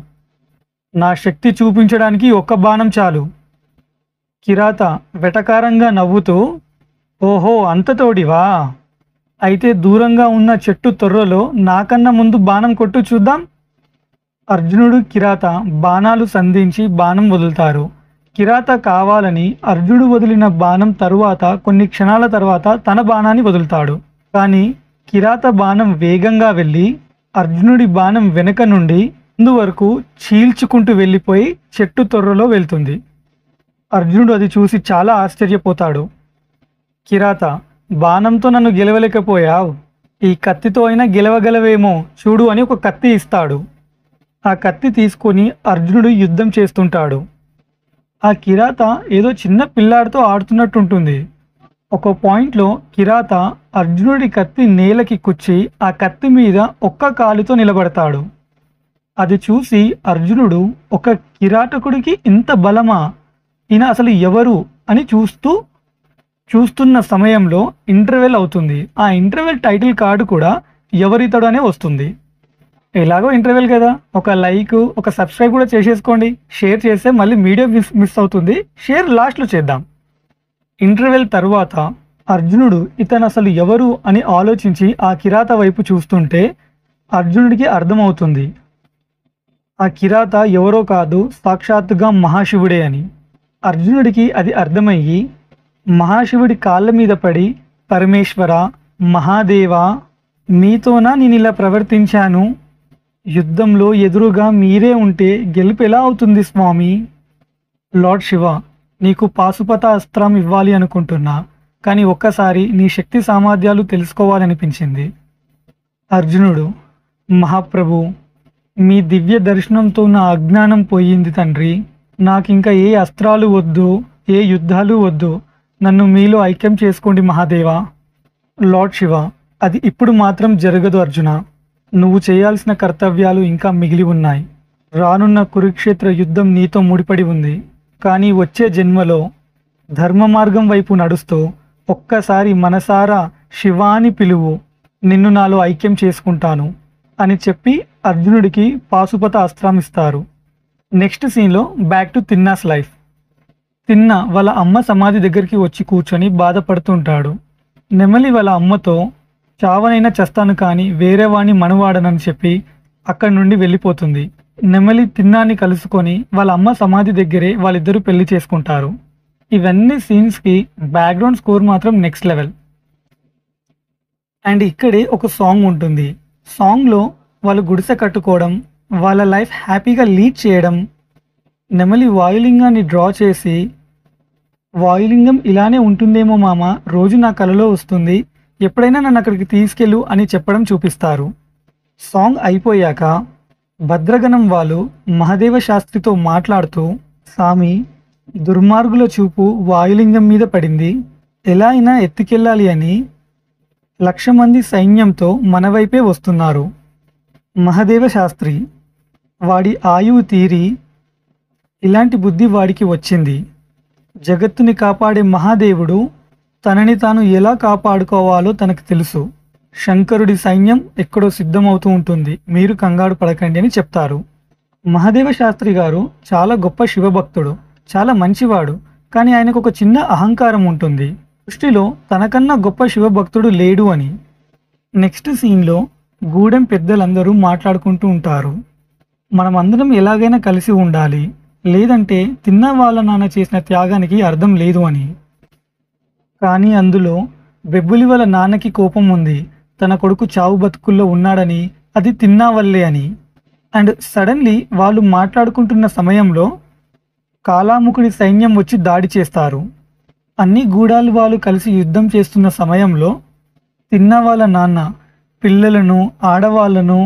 నా శక్తి చూపించడానికి ఒక్క బాణం చాలు. కిరాత వెటకారంగా నవ్వుతూ, ఓహో అంతతోడివా, అయితే దూరంగా ఉన్న చెట్టు తొర్రలో నాకన్నా ముందు బాణం కొట్టు చూద్దాం. అర్జునుడు కిరాత బాణాలు సంధించి బాణం వదులుతారు. కిరాత కావాలని అర్జునుడు వదిలిన బాణం తరువాత కొన్ని క్షణాల తర్వాత తన బాణాన్ని వదులుతాడు. కానీ కిరాత బాణం వేగంగా వెళ్ళి అర్జునుడి బాణం వెనుక నుండి ముందు వరకు చీల్చుకుంటూ వెళ్ళిపోయి చెట్టు తొర్రలో వెళ్తుంది. అర్జునుడు అది చూసి చాలా ఆశ్చర్యపోతాడు. కిరాత, బాణంతో నన్ను గెలవలేకపోయావు, ఈ కత్తితో అయినా గెలవగలవేమో చూడు అని ఒక కత్తి ఇస్తాడు. ఆ కత్తి తీసుకొని అర్జునుడు యుద్ధం చేస్తుంటాడు. ఆ కిరాత ఏదో చిన్న పిల్లాడితో ఆడుతున్నట్టుంటుంది. ఒక పాయింట్లో కిరాత అర్జునుడి కత్తి నేలకి కుచ్చి ఆ కత్తి మీద ఒక్క కాలుతో నిలబడతాడు. అది చూసి అర్జునుడు, ఒక కిరాటకుడికి ఇంత బలమా, ఈయన అసలు ఎవరు అని చూస్తున్న సమయంలో ఇంటర్వెల్ అవుతుంది. ఆ ఇంటర్వెల్ టైటిల్ కార్డు కూడా ఎవరితడు అనే వస్తుంది. ఎలాగో ఇంటర్వెల్ కదా, ఒక లైక్ ఒక సబ్స్క్రైబ్ కూడా చేసేసుకోండి. షేర్ చేస్తే మళ్ళీ వీడియో మిస్ అవుతుంది. షేర్ లాస్ట్లో చేద్దాం. ఇంటర్వెల్ తర్వాత అర్జునుడు ఇతను అసలు ఎవరు అని ఆలోచించి ఆ కిరాత వైపు చూస్తుంటే అర్జునుడికి అర్థమవుతుంది ఆ కిరాత ఎవరో కాదు, సాక్షాత్తుగా మహాశివుడే అని. అర్జునుడికి అది అర్థమయ్యి మహాశివుడి కాళ్ళ మీద పడి, పరమేశ్వర, మహాదేవా, మీతోనా నేను ఇలా ప్రవర్తించాను? యుద్ధంలో ఎదురుగా మీరే ఉంటే గెలుపు ఎలా అవుతుంది స్వామి? లార్డ్ శివ, నీకు పాశుపత అస్త్రం ఇవ్వాలి అనుకుంటున్నా, కానీ ఒక్కసారి నీ శక్తి సామర్థ్యాలు తెలుసుకోవాలనిపించింది. అర్జునుడు, మహాప్రభు, మీ దివ్య దర్శనంతో నా అజ్ఞానం పోయింది తండ్రి. నాకింకా ఏ అస్త్రాలు వద్దు, ఏ యుద్ధాలు వద్దు. నన్ను మీలో ఐక్యం చేసుకోండి మహాదేవా. లార్డ్ శివ, అది ఇప్పుడు మాత్రం జరగదు అర్జున. నువ్వు చేయాల్సిన కర్తవ్యాలు ఇంకా మిగిలి ఉన్నాయి. రానున్న కురుక్షేత్ర యుద్ధం నీతో ముడిపడి ఉంది. కానీ వచ్చే జన్మలో ధర్మ మార్గం వైపు నడుస్తూ ఒక్కసారి మనసారా శివాని పిలువు, నిన్ను నాలో ఐక్యం చేసుకుంటాను అని చెప్పి అర్జునుడికి పాశుపత అస్త్రం ఇస్తారు. నెక్స్ట్ సీన్లో బ్యాక్ టు తిన్నాస్ లైఫ్. తిన్న వాళ్ళ అమ్మ సమాధి దగ్గరికి వచ్చి కూర్చొని బాధపడుతుంటాడు. నెమలి వాళ్ళ అమ్మతో చావనైనా చస్తాను కానీ వేరే వాణ్ణి మనవాడనని చెప్పి అక్కడి నుండి వెళ్ళిపోతుంది. నెమలి తిన్నాన్ని కలుసుకొని వాళ్ళ అమ్మ సమాధి దగ్గరే వాళ్ళిద్దరూ పెళ్లి చేసుకుంటారు. ఇవన్నీ సీన్స్కి బ్యాక్గ్రౌండ్ స్కోర్ మాత్రం నెక్స్ట్ లెవెల్. అండ్ ఇక్కడే ఒక సాంగ్ ఉంటుంది. సాంగ్లో వాళ్ళు గుడిసె కట్టుకోవడం, వాళ్ళ లైఫ్ హ్యాపీగా లీడ్ చేయడం, నెమలి వాయులింగాన్ని డ్రా చేసి, వాయులింగం ఇలానే ఉంటుందేమో మామ, రోజు నా కలలో వస్తుంది, ఎప్పుడైనా నన్ను అక్కడికి తీసుకెళ్ళు అని చెప్పడం చూపిస్తారు. సాంగ్ అయిపోయాక భద్రగణం వాళ్ళు మహదేవ శాస్త్రితో మాట్లాడుతూ, స్వామి, దుర్మార్గుల చూపు వాయులింగం మీద పడింది, ఎలా అయినా ఎత్తుకెళ్ళాలి అని 1,00,000 మంది సైన్యంతో మన వైపే వస్తున్నారు. మహదేవ శాస్త్రి, వాడి ఆయువు తీరి ఇలాంటి బుద్ధి వాడికి వచ్చింది. జగత్తుని కాపాడే మహాదేవుడు తనని తాను ఎలా కాపాడుకోవాలో తనకు తెలుసు. శంకరుడి సైన్యం ఎక్కడో సిద్ధమవుతూ ఉంటుంది, మీరు కంగారు పడకండి అని చెప్తారు. మహదేవ శాస్త్రి గారు చాలా గొప్ప శివభక్తుడు, చాలా మంచివాడు. కానీ ఆయనకు ఒక చిన్న అహంకారం ఉంటుంది, దృష్టిలో తనకన్నా గొప్ప శివభక్తుడు లేడు అని. నెక్స్ట్ సీన్లో గూడెం పెద్దలందరూ మాట్లాడుకుంటూ ఉంటారు. మనమందరం ఎలాగైనా కలిసి ఉండాలి, లేదంటే తిన్న వాళ్ళ నాన్న చేసిన త్యాగానికి అర్థం లేదు అని. కానీ అందులో బెబ్బులి వాళ్ళ నాన్నకి కోపం ఉంది, తన కొడుకు చావు బతుకుల్లో ఉన్నాడని, అది తిన్నా వల్లే అని. అండ్ సడన్లీ వాళ్ళు మాట్లాడుకుంటున్న సమయంలో కాలాముకుడి సైన్యం వచ్చి దాడి చేస్తారు. అన్ని గూడాలు వాళ్ళు కలిసి యుద్ధం చేస్తున్న సమయంలో తిన్న వాళ్ళ నాన్న పిల్లలను, ఆడవాళ్లను,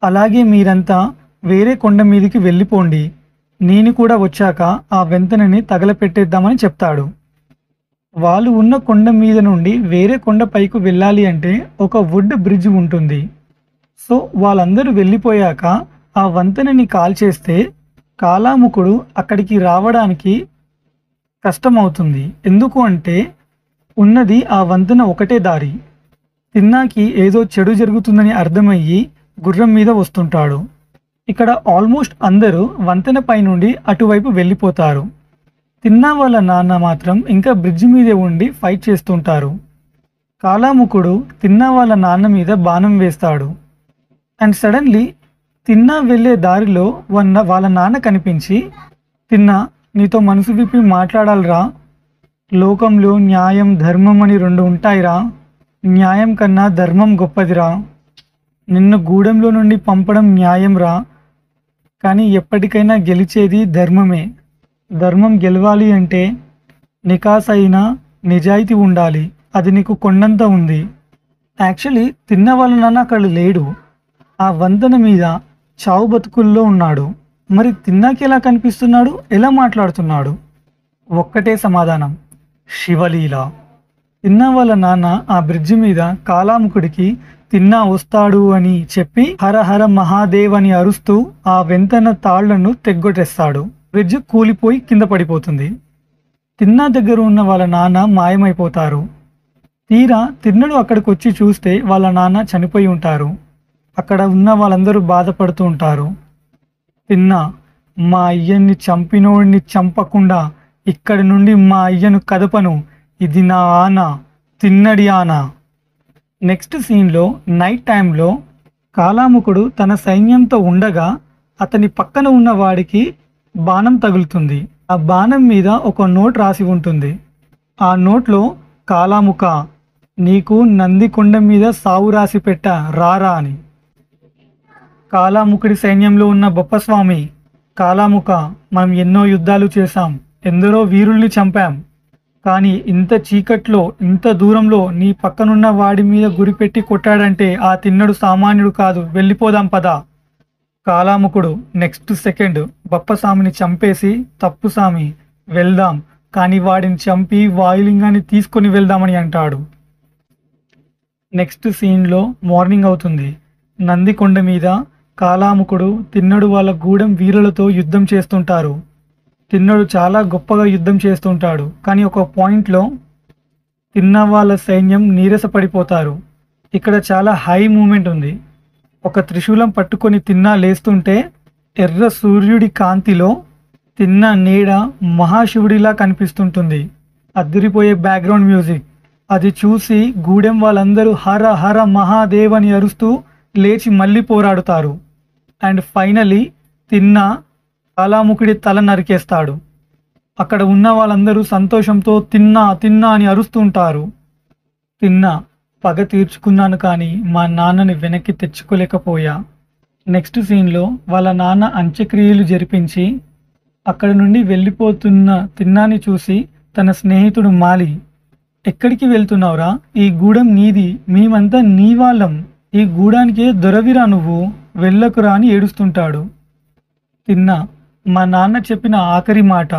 అలాగే మీరంతా వేరే కొండ మీదికి వెళ్ళిపోండి, నేను కూడా వచ్చాక ఆ వెంతనని తగలపెట్టేద్దామని చెప్తాడు. వాళ్ళు ఉన్న కొండ మీద నుండి వేరే కొండ పైకి వెళ్ళాలి అంటే ఒక వుడ్ బ్రిడ్జ్ ఉంటుంది. సో వాళ్ళందరూ వెళ్ళిపోయాక ఆ వంతెనని కాల్చేస్తే కాలాముకుడు అక్కడికి రావడానికి కష్టమవుతుంది. ఎందుకు అంటే ఉన్నది ఆ వంతెన ఒకటే దారి. తిన్నాకి ఏదో చెడు జరుగుతుందని అర్థమయ్యి గుర్రం మీద వస్తుంటాడు. ఇక్కడ ఆల్మోస్ట్ అందరూ వంతెన పై నుండి అటువైపు వెళ్ళిపోతారు. తిన్నా వాళ్ళ నాన్న మాత్రం ఇంకా బ్రిడ్జి మీదే ఉండి ఫైట్ చేస్తుంటారు. కాలాముకుడు తిన్నా వాళ్ళ నాన్న మీద బాణం వేస్తాడు. అండ్ సడన్లీ తిన్నా వెళ్ళే దారిలో వాళ్ళ నాన్న కనిపించి, తిన్నా, నీతో మనసు విప్పి మాట్లాడాలిరా, లోకంలో న్యాయం ధర్మం అని 2 ఉంటాయిరా, న్యాయం కన్నా ధర్మం గొప్పదిరా, నిన్ను గూడెంలో నుండి పంపడం న్యాయం రా, కానీ ఎప్పటికైనా గెలిచేది ధర్మమే. ధర్మం గెలవాలి అంటే నికాసైన నిజాయితీ ఉండాలి, అది నీకు కొండంత ఉంది. యాక్చువల్లీ తిన్న వాళ్ళ నాన్న అక్కడ లేడు. ఆ వంతెన మీద చావు బతుకుల్లో ఉన్నాడు. మరి తిన్నాకి ఎలా కనిపిస్తున్నాడు, ఎలా మాట్లాడుతున్నాడు? ఒక్కటే సమాధానం, శివలీల. తిన్నా వాళ్ళ నాన్న ఆ బ్రిడ్జి మీద కాలాముకుడికి తిన్నా వస్తాడు అని చెప్పి హర హర మహాదేవ్ అని అరుస్తూ ఆ వెంతన తాళ్లను తెగ్గొట్టేస్తాడు. బ్రిడ్జ్ కూలిపోయి కింద పడిపోతుంది. తిన్నా దగ్గర ఉన్న వాళ్ళ నాన్న మాయమైపోతారు. తీరా తిన్నడు అక్కడికి వచ్చి చూస్తే వాళ్ళ నాన్న చనిపోయి ఉంటారు. అక్కడ ఉన్న వాళ్ళందరూ బాధపడుతూ ఉంటారు. తిన్నా, మా అయ్యన్ని చంపినోడిని చంపకుండా ఇక్కడి నుండి మా అయ్యను కదపను, ఇది నా ఆన, తిన్నడి ఆన. నెక్స్ట్ సీన్లో నైట్ టైంలో కాలాముకుడు తన సైన్యంతో ఉండగా అతని పక్కన ఉన్న వాడికి బాణం తగులుతుంది. ఆ బాణం మీద ఒక నోట్ రాసి ఉంటుంది. ఆ నోట్లో, కాలాముక, నీకు నందికొండ మీద సావు రాసి పెట్ట, రారా అని. కాలాముకుడి సైన్యంలో ఉన్న బొప్పస్వామి, కాలాముక, మనం ఎన్నో యుద్ధాలు చేశాం, ఎందరో వీరుల్ని చంపాం, కానీ ఇంత చీకట్లో ఇంత దూరంలో నీ పక్కనున్న వాడి మీద గురిపెట్టి కొట్టాడంటే ఆ తిన్నడు సామాన్యుడు కాదు, వెళ్ళిపోదాం పద. కాలాముకుడు నెక్స్ట్ సెకండ్ బప్పస్వామిని చంపేసి, తప్పు స్వామి, వెళ్దాం, కానీ వాడిని చంపి వాయులింగాన్ని తీసుకొని వెళ్దామని అంటాడు. నెక్స్ట్ సీన్లో మార్నింగ్ అవుతుంది. నందికొండ మీద కాలాముకుడు తిన్నడు వాళ్ళ గూడెం వీరులతో యుద్ధం చేస్తుంటారు. తిన్నడు చాలా గొప్పగా యుద్ధం చేస్తుంటాడు, కానీ ఒక పాయింట్లో తిన్న వాళ్ళ సైన్యం నీరసపడిపోతారు. ఇక్కడ చాలా హై మూమెంట్ ఉంది. ఒక త్రిశూలం పట్టుకొని తిన్నా లేస్తుంటే ఎర్ర సూర్యుడి కాంతిలో తిన్న నీడ మహాశివుడిలా కనిపిస్తుంటుంది. అదిరిపోయే బ్యాక్గ్రౌండ్ మ్యూజిక్. అది చూసి గూడెం వాళ్ళందరూ హర హర మహాదేవ్ అని అరుస్తూ లేచి మళ్ళీ పోరాడుతారు. అండ్ ఫైనలీ తిన్న కాలాముకుడి తల నరికేస్తాడు. అక్కడ ఉన్న వాళ్ళందరూ సంతోషంతో తిన్నా తిన్నా అని అరుస్తుంటారు. తిన్నా, పగ తీర్చుకున్నాను కానీ మా నాన్నని వెనక్కి తెచ్చుకోలేకపోయా. నెక్స్ట్ సీన్లో వాళ్ళ నాన్న అంత్యక్రియలు జరిపించి అక్కడ నుండి వెళ్ళిపోతున్న తిన్నాని చూసి తన స్నేహితుడు మాలి, ఎక్కడికి వెళ్తున్నావురా, ఈ గూడెం నీది, మేమంతా నీ వాళ్ళం, ఈ గూడానికే దొరవిరా నువ్వు, వెళ్ళకురా అని ఏడుస్తుంటాడు. తిన్నా, మా నాన్న చెప్పిన ఆఖరి మాట,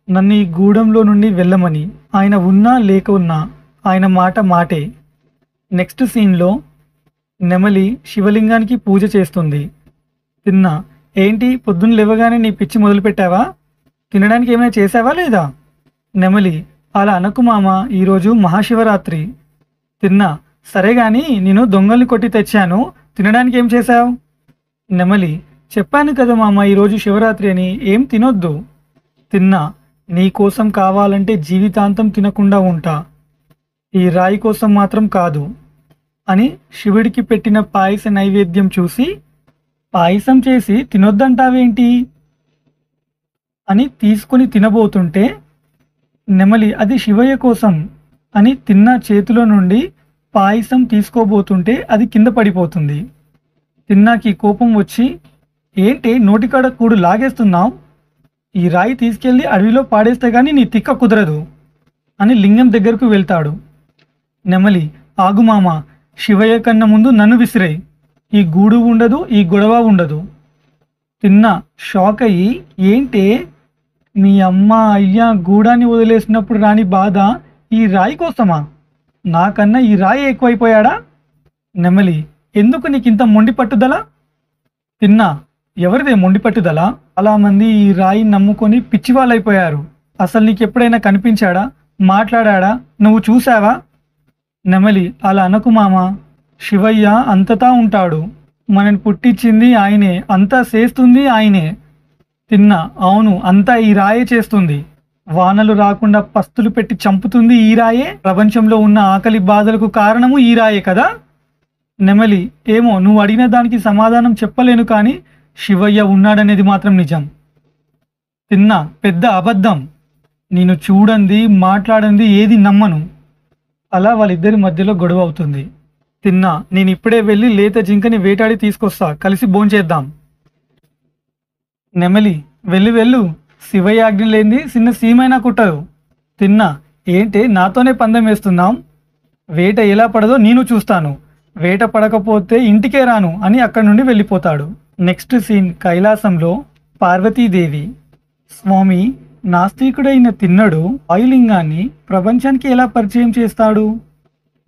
నన్ను ఈ గూడెంలో నుండి వెళ్ళమని. ఆయన ఉన్నా లేక ఉన్నా ఆయన మాట మాటే. నెక్స్ట్ సీన్లో నెమలి శివలింగానికి పూజ చేస్తుంది. తిన్నా, ఏంటి పొద్దున్న లేవగానే నీ పిచ్చి మొదలుపెట్టావా, తినడానికి ఏమైనా చేసావా లేదా? నెమలి, అలా అనకు మామ, ఈరోజు మహాశివరాత్రి. తిన్నా, సరే గాని నేను దొంగల్ని కొట్టి తెచ్చాను, తినడానికి ఏం చేశావు? నెమలి, చెప్పాను కదా మామ ఈరోజు శివరాత్రి అని, ఏం తినొద్దు. తిన్నా, నీ కోసం కావాలంటే జీవితాంతం తినకుండా ఉంటా, ఈ రాయి కోసం మాత్రం కాదు అని శివుడికి పెట్టిన పాయస నైవేద్యం చూసి, పాయసం చేసి తినొద్దంటావేంటి అని తీసుకొని తినబోతుంటే నెమలి, అది శివయ్య కోసం అని తిన్న చేతిలో నుండి పాయసం తీసుకోబోతుంటే అది కింద పడిపోతుంది. తిన్నాకి కోపం వచ్చి, ఏంటి నోటికాడ కూడు లాగేస్తున్నావు, ఈ రాయి తీసుకెళ్ళి అడవిలో పాడేస్తే కానీ నీ తిక్క కుదరదు అని లింగం దగ్గరకు వెళ్తాడు. నెమలి, ఆగు మామ, శివయ్య కన్నా ముందు నన్ను విసిరేయి, ఈ గూడు ఉండదు, ఈ గొడవ ఉండదు. తిన్నా షాక్ అయ్యి, ఏంటే మీ అమ్మ అయ్య గూడాన్ని వదిలేసినప్పుడు రాని బాధ ఈ రాయి కోసమా, నాకన్నా ఈ రాయి ఎక్కువైపోయాడా? నెమలి, ఎందుకు నీకింత మొండి పట్టుదల? తిన్నా, ఎవరిదే మొండి పట్టుదల? చాలా మంది ఈ రాయి నమ్ముకొని పిచ్చివాళ్ళైపోయారు. అసలు నీకెప్పుడైనా కనిపించాడా, మాట్లాడా, నువ్వు చూసావా? నెమలి, అలా అనకు మామ, శివయ్య అంతటా ఉంటాడు, మనని పుట్టించింది ఆయనే, అంతా చేస్తుంది ఆయనే. తిన్నా, అవును, అంతా ఈ రాయే చేస్తుంది, వానలు రాకుండా పస్తులు పెట్టి చంపుతుంది ఈ రాయే, ప్రపంచంలో ఉన్న ఆకలి బాధలకు కారణము ఈ రాయే కదా. నెమలి, ఏమో నువ్వు అడిగిన దానికి సమాధానం చెప్పలేను కానీ శివయ్య ఉన్నాడనేది మాత్రం నిజం. తిన్నా, పెద్ద అబద్ధం, నేను చూడండి మాట్లాడండి ఏది నమ్మను. అలా వాళ్ళిద్దరి మధ్యలో గొడవ అవుతుంది. తిన్నా, నేను ఇప్పుడే వెళ్ళి లేత జింకని వేటాడి తీసుకొస్తా, కలిసి భోంచేద్దాం. నెమలి, వెళ్ళు వెళ్ళు, శివయ్య ఆజ్ఞ లేనిది చిన్న సీమైనా కుట్టదు. తిన్నా, ఏంటి నాతోనే పందెం వేస్తున్నాం, వేట ఎలా పడదో నేను చూస్తాను, వేట పడకపోతే ఇంటికే రాను అని అక్కడి నుండి వెళ్ళిపోతాడు. నెక్స్ట్ సీన్ కైలాసంలో పార్వతీదేవి. స్వామి, నాస్తికుడైన తిన్నడు వాయులింగాన్ని ప్రపంచానికి ఎలా పరిచయం చేస్తాడు?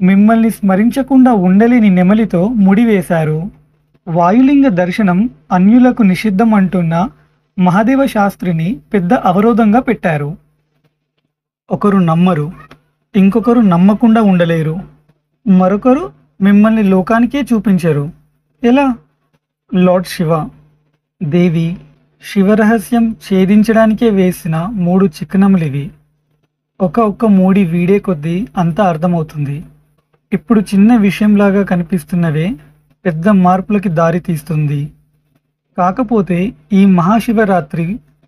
మిమ్మల్ని స్మరించకుండా ఉండలేని నెమలితో ముడివేశారు. వాయులింగ దర్శనం అన్యులకు నిషిద్ధం అంటున్న మహాదేవ శాస్త్రిని పెద్ద అవరోధంగా పెట్టారు. ఒకరు నమ్మరు, ఇంకొకరు నమ్మకుండా ఉండలేరు, మరొకరు మిమ్మల్ని లోకానికే చూపించరు. ఎలా? లార్డ్ శివ. దేవి, శివరహస్యం ఛేదించడానికే వేసిన 3 చిహ్నములివి. ఒక్క మూడి వీడే కొద్దీ అంతా అర్థమవుతుంది. ఇప్పుడు చిన్న విషయంలాగా కనిపిస్తున్నవే పెద్ద మార్పులకి దారి తీస్తుంది. కాకపోతే ఈ మహాశివరాత్రి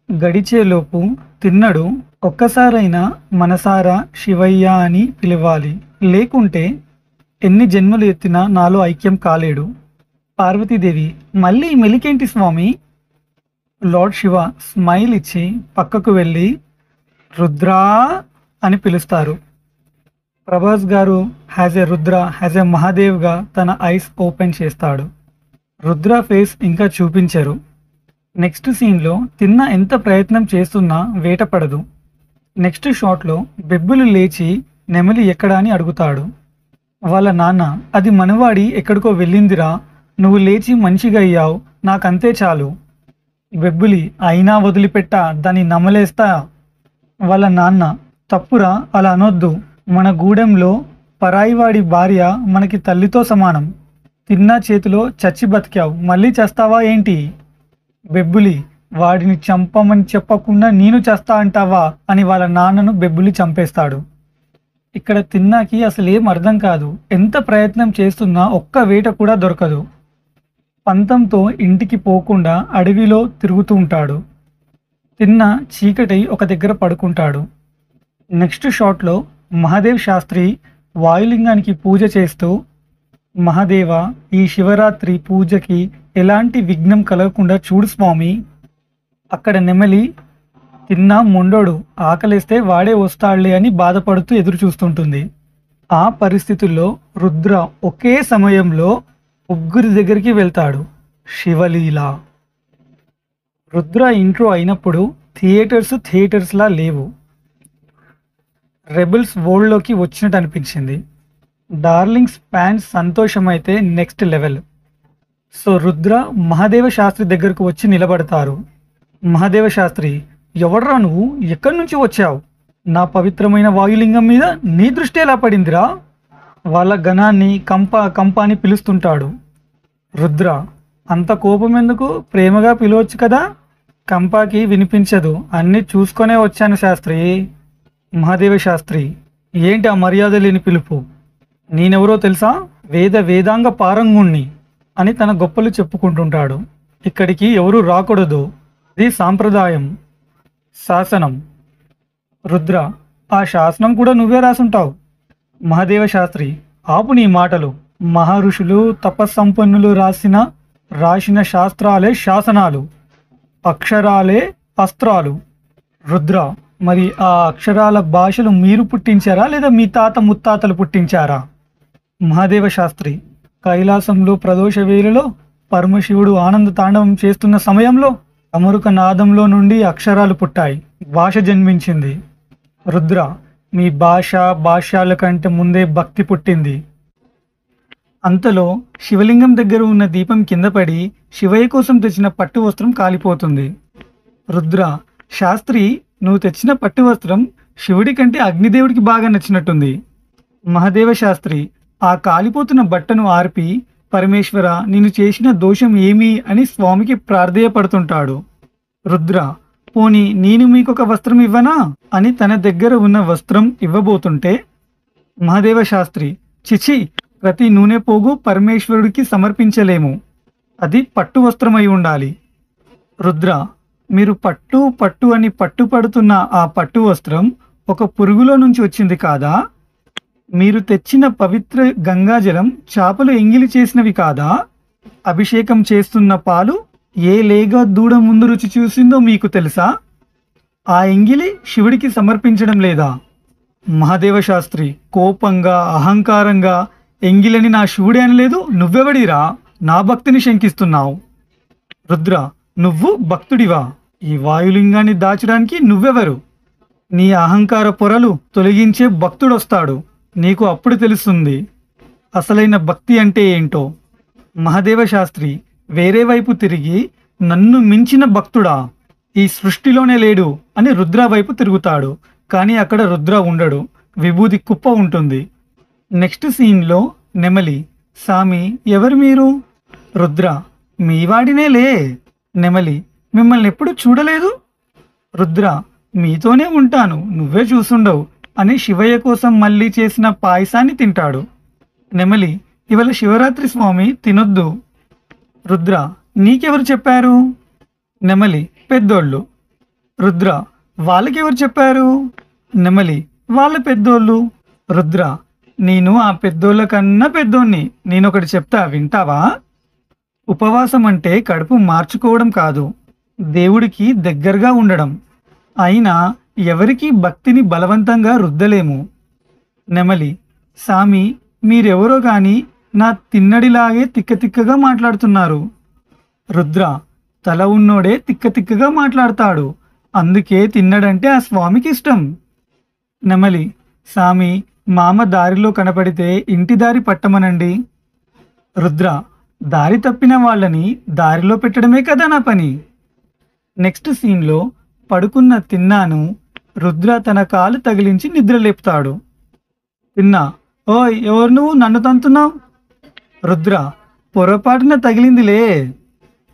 గడిచేలోపు తిన్నడు ఒక్కసారైనా మనసారా శివయ్య అని పిలవాలి. లేకుంటే ఎన్ని జన్మలు ఎత్తినా నాలో ఐక్యం కాలేడు. పార్వతీదేవి, మళ్ళీ మెలికేంటి స్వామి? లార్డ్ శివ స్మైల్ ఇచ్చి పక్కకు వెళ్ళి రుద్రా అని పిలుస్తారు. Prabhas garu has a Rudra, as a మహాదేవ్గా తన ఐస్ ఓపెన్ చేస్తాడు. రుద్ర ఫేస్ ఇంకా చూపించరు. నెక్స్ట్ సీన్లో తిన్న ఎంత ప్రయత్నం చేస్తున్నా వేటపడదు. నెక్స్ట్ షాట్లో బెబ్బులు లేచి నెమలి ఎక్కడా అని అడుగుతాడు. వాళ్ళ నాన్న, అది మనవాడి ఎక్కడికో వెళ్ళిందిరా, నువ్వు లేచి మంచిగా అయ్యావు, నాకంతే చాలు. బెబ్బులి, అయినా వదిలిపెట్టా, దాన్ని నమలేస్తా. వాళ్ళ నాన్న, తప్పురా, అలా అనొద్దు. మన గూడెంలో పరాయివాడి భార్య మనకి తల్లితో సమానం. తిన్నా చేతిలో చచ్చి బతికావు, మళ్ళీ చేస్తావా ఏంటి? బెబ్బులి, వాడిని చంపమని చెప్పకుండా నేను చేస్తా అంటావా అని వాళ్ళ నాన్నను బెబ్బులి చంపేస్తాడు. ఇక్కడ తిన్నాకి అసలు ఏం అర్థం కాదు. ఎంత ప్రయత్నం చేస్తున్నా ఒక్క వేట కూడా దొరకదు. పంతంతో ఇంటికి పోకుండా అడవిలో తిరుగుతూ ఉంటాడు. తిన్న చీకటి ఒక దగ్గర పడుకుంటాడు. నెక్స్ట్ షాట్లో మహాదేవ్ శాస్త్రి వాయులింగానికి పూజ చేస్తూ, మహాదేవ, ఈ శివరాత్రి పూజకి ఎలాంటి విఘ్నం కలగకుండా చూడు స్వామి. అక్కడ నెమలి, తిన్నా మొండోడు, ఆకలేస్తే వాడే వస్తాడులే అని బాధపడుతూ ఎదురు చూస్తుంటుంది. ఆ పరిస్థితుల్లో రుద్ర ఒకే సమయంలో 3 దగ్గరికి వెళ్తాడు. శివలీల. రుద్ర ఇంట్రో అయినప్పుడు థియేటర్స్లా లేవు. రెబల్స్ వరల్డ్లోకి వచ్చినట్టు అనిపించింది. డార్లింగ్స్ ఫ్యాన్స్ సంతోషమైతే next level. So Rudra Mahadeva Shastri దగ్గరకు వచ్చి నిలబడతారు. మహాదేవ శాస్త్రి, ఎవడ్రా నువ్వు, ఎక్కడి నుంచి వచ్చావు? నా వాయులింగం మీద నీ దృష్టి ఎలా పడిందిరా? వాళ్ళ గణాన్ని కంప అని పిలుస్తుంటాడు. రుద్ర, అంత కోపం ఎందుకు, ప్రేమగా పిలవచ్చు కదా. కంపాకి వినిపించదు, అన్నీ చూసుకొనే వచ్చాను శాస్త్రి. మహాదేవ శాస్త్రి, ఏంటి ఆ మర్యాద లేని పిలుపు? నేనెవరో తెలుసా? వేదాంగ పారంగుణ్ణి అని తన గొప్పలు చెప్పుకుంటుంటాడు. ఇక్కడికి ఎవరు రాకూడదు, ఇది సాంప్రదాయం, శాసనం. రుద్ర, ఆ శాసనం కూడా నువ్వే రాసుంటావు. మహాదేవ శాస్త్రి, ఆపు నీ మాటలు. మహర్షులు తపస్సంపన్నులు రాసిన శాస్త్రాలే శాసనాలు, అక్షరాలే అస్త్రాలు. రుద్ర, మరి ఆ అక్షరాల భాషలు మీరు పుట్టించారా లేదా మీ తాత ముత్తాతలు పుట్టించారా? మహాదేవ శాస్త్రి, కైలాసంలో ప్రదోష వేళలో పరమశివుడు ఆనంద తాండవం చేస్తున్న సమయంలో అమరుక నాదంలో నుండి అక్షరాలు పుట్టాయి, భాష జన్మించింది. రుద్ర, మీ భాష్యాల కంటే ముందే భక్తి పుట్టింది. అంతలో శివలింగం దగ్గర ఉన్న దీపం కింద పడి శివయ్య కోసం తెచ్చిన పట్టు వస్త్రం కాలిపోతుంది. రుద్ర, శాస్త్రి, నువ్వు తెచ్చిన పట్టు వస్త్రం శివుడి కంటే అగ్నిదేవుడికి బాగా నచ్చినట్టుంది. మహాదేవ శాస్త్రి, ఆ కాలిపోతున్న బట్టను ఆర్పి, పరమేశ్వర, నేను చేసిన దోషం ఏమి అని స్వామికి ప్రార్థేయపడుతుంటాడు. రుద్ర, పోనీ నేను మీకొక వస్త్రం ఇవ్వనా అని తన దగ్గర ఉన్న వస్త్రం ఇవ్వబోతుంటే మహాదేవ శాస్త్రి, చిచి, ప్రతి నూనె పోగు పరమేశ్వరుడికి సమర్పించలేము, అది పట్టు వస్త్రమై ఉండాలి. రుద్ర, మీరు పట్టు అని పట్టుపడుతున్న ఆ పట్టు వస్త్రం ఒక పురుగులో నుంచి వచ్చింది కాదా? మీరు తెచ్చిన పవిత్ర గంగాజలం చేపలు ఎంగిలి చేసినవి కాదా? అభిషేకం చేస్తున్న పాలు ఏ లేగ దూడ ముందు రుచి చూసిందో మీకు తెలుసా? ఆ ఎంగిలి శివుడికి సమర్పించడం లేదా? మహాదేవ శాస్త్రి కోపంగా అహంకారంగా, ఎంగిలని నా శివుడే అనలేదు, నువ్వెవడిరా నా భక్తిని శంకిస్తున్నావు? రుద్ర, నువ్వు భక్తుడివా? ఈ వాయులింగాన్ని దాచడానికి నువ్వెవరు? నీ అహంకార పొరలు తొలగించే భక్తుడొస్తాడు. నీకు అప్పుడు తెలుస్తుంది అసలైన భక్తి అంటే ఏంటో. మహదేవ శాస్త్రి వేరే వైపు తిరిగి, నన్ను మించిన భక్తుడా ఈ సృష్టిలోనే లేడు అని రుద్ర వైపు తిరుగుతాడు. కానీ అక్కడ రుద్ర ఉండడు, విభూది కుప్ప ఉంటుంది. నెక్స్ట్ సీన్లో నెమలి, సామి ఎవరు మీరు? రుద్ర, మీవాడినేలే. నెమలి, మిమ్మల్ని ఎప్పుడు చూడలేదు. రుద్ర, మీతోనే ఉంటాను, నువ్వే చూసుండవు అని శివయ్య కోసం మళ్ళీ చేసిన పాయసాన్ని తింటాడు. నెమలి, ఇవాళ శివరాత్రి స్వామి, తినొద్దు. రుద్ర, నీకెవరు చెప్పారు? నెమలి, పెద్దోళ్ళు. రుద్ర, వాళ్ళకెవరు చెప్పారు? నెమలి, వాళ్ళ పెద్దోళ్ళు. రుద్ర, నేను ఆ పెద్దోళ్ళ కన్నా పెద్దోణ్ణి. నేనొకటి చెప్తా, వింటావా? ఉపవాసం అంటే కడుపు మార్చుకోవడం కాదు, దేవుడికి దగ్గరగా ఉండడం. అయినా ఎవరికి భక్తిని బలవంతంగా రుద్దలేము. నెమలి, సామి మీరెవరో గాని నా తిన్నడిలాగే తిక్కతిక్కగా మాట్లాడుతున్నారు. రుద్ర, తల ఉన్నోడే తిక్కతిక్కగా మాట్లాడతాడు, అందుకే తిన్నడంటే ఆ స్వామికి ఇష్టం. నెమలి, సామి మామ దారిలో కనపడితే ఇంటి దారి పట్టమనండి. రుద్ర, దారి తప్పిన వాళ్ళని దారిలో పెట్టడమే కదా నా పని. నెక్స్ట్ సీన్లో పడుకున్న తిన్నాను రుద్ర తన కాలు తగిలించి నిద్రలేపుతాడు. తిన్నా, ఓయ్ ఎవరు నువ్వు, నన్ను తంతున్నావు? రుద్ర, పొరపాటున తగిలిందిలే.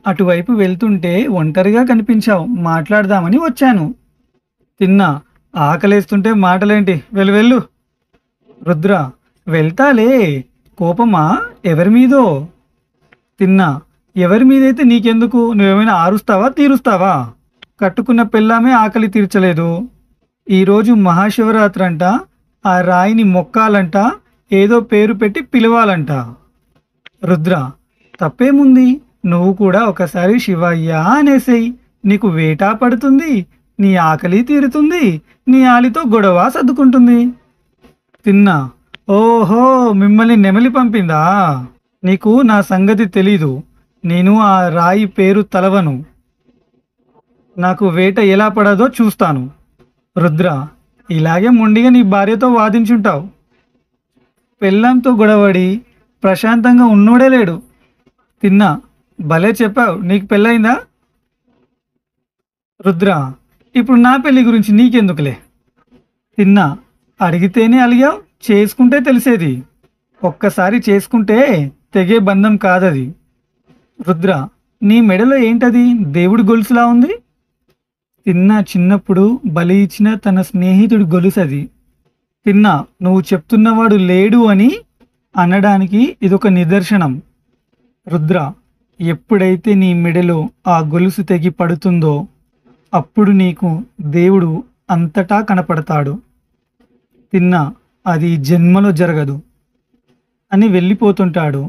అటువైపు వెళ్తుంటే ఒంటరిగా కనిపించావు, మాట్లాడదామని వచ్చాను. తిన్నా, ఆకలేస్తుంటే మాటలేంటి, వెళ్ళు. రుద్ర, వెళ్తాలే. కోపమా? ఎవరి మీదో? తిన్నా, ఎవరి మీదైతే నీకెందుకు, నువ్వేమైనా ఆరుస్తావా తీరుస్తావా? కట్టుకున్న పెళ్ళామే ఆకలి తీర్చలేదు. ఈరోజు మహాశివరాత్రి అంట, ఆ రాయిని మొక్కాలంట, ఏదో పేరు పెట్టి పిలవాలంట. రుద్ర, తప్పేముంది, నువ్వు కూడా ఒకసారి శివయ్య అనేసేయి, నీకు వేటా పడుతుంది, నీ ఆకలి తీరుతుంది, నీ ఆలితో గొడవ సర్దుకుంటుంది. తిన్నా, ఓహో మిమ్మల్ని నెమలి పంపిందా? నీకు నా సంగతి తెలీదు, నేను ఆ రాయి పేరు తలవను, నాకు వేట ఎలా పడదో చూస్తాను. రుద్ర, ఇలాగే మొండిగా నీ భార్యతో వాదించుంటావు. పెళ్ళంతో గొడవడి ప్రశాంతంగా ఉన్నోడే లేడు. తిన్నా, భలే చెప్పావు, నీకు పెళ్ళయిందా? రుద్ర, ఇప్పుడు నా పెళ్లి గురించి నీకెందుకులే. తిన్నా, అడిగితేనే అలిగావు, చేసుకుంటే తెలిసేది. ఒక్కసారి చేసుకుంటే తెగే బంధం కాదది. రుద్ర, నీ మెడలో ఏంటది, దేవుడి గొలుసులా ఉంది? తిన్నా, చిన్నప్పుడు బలి ఇచ్చిన తన స్నేహితుడి గొలుసది. తిన్నా, నువ్వు చెప్తున్నవాడు లేడు అని అనడానికి ఇదొక నిదర్శనం. రుద్ర, ఎప్పుడైతే నీ మెడలో ఆ గొలుసు తెగి పడుతుందో అప్పుడు నీకు దేవుడు అంతటా కనపడతాడు. తిన్నా, అది జన్మలో జరగదు అని వెళ్ళిపోతుంటాడు.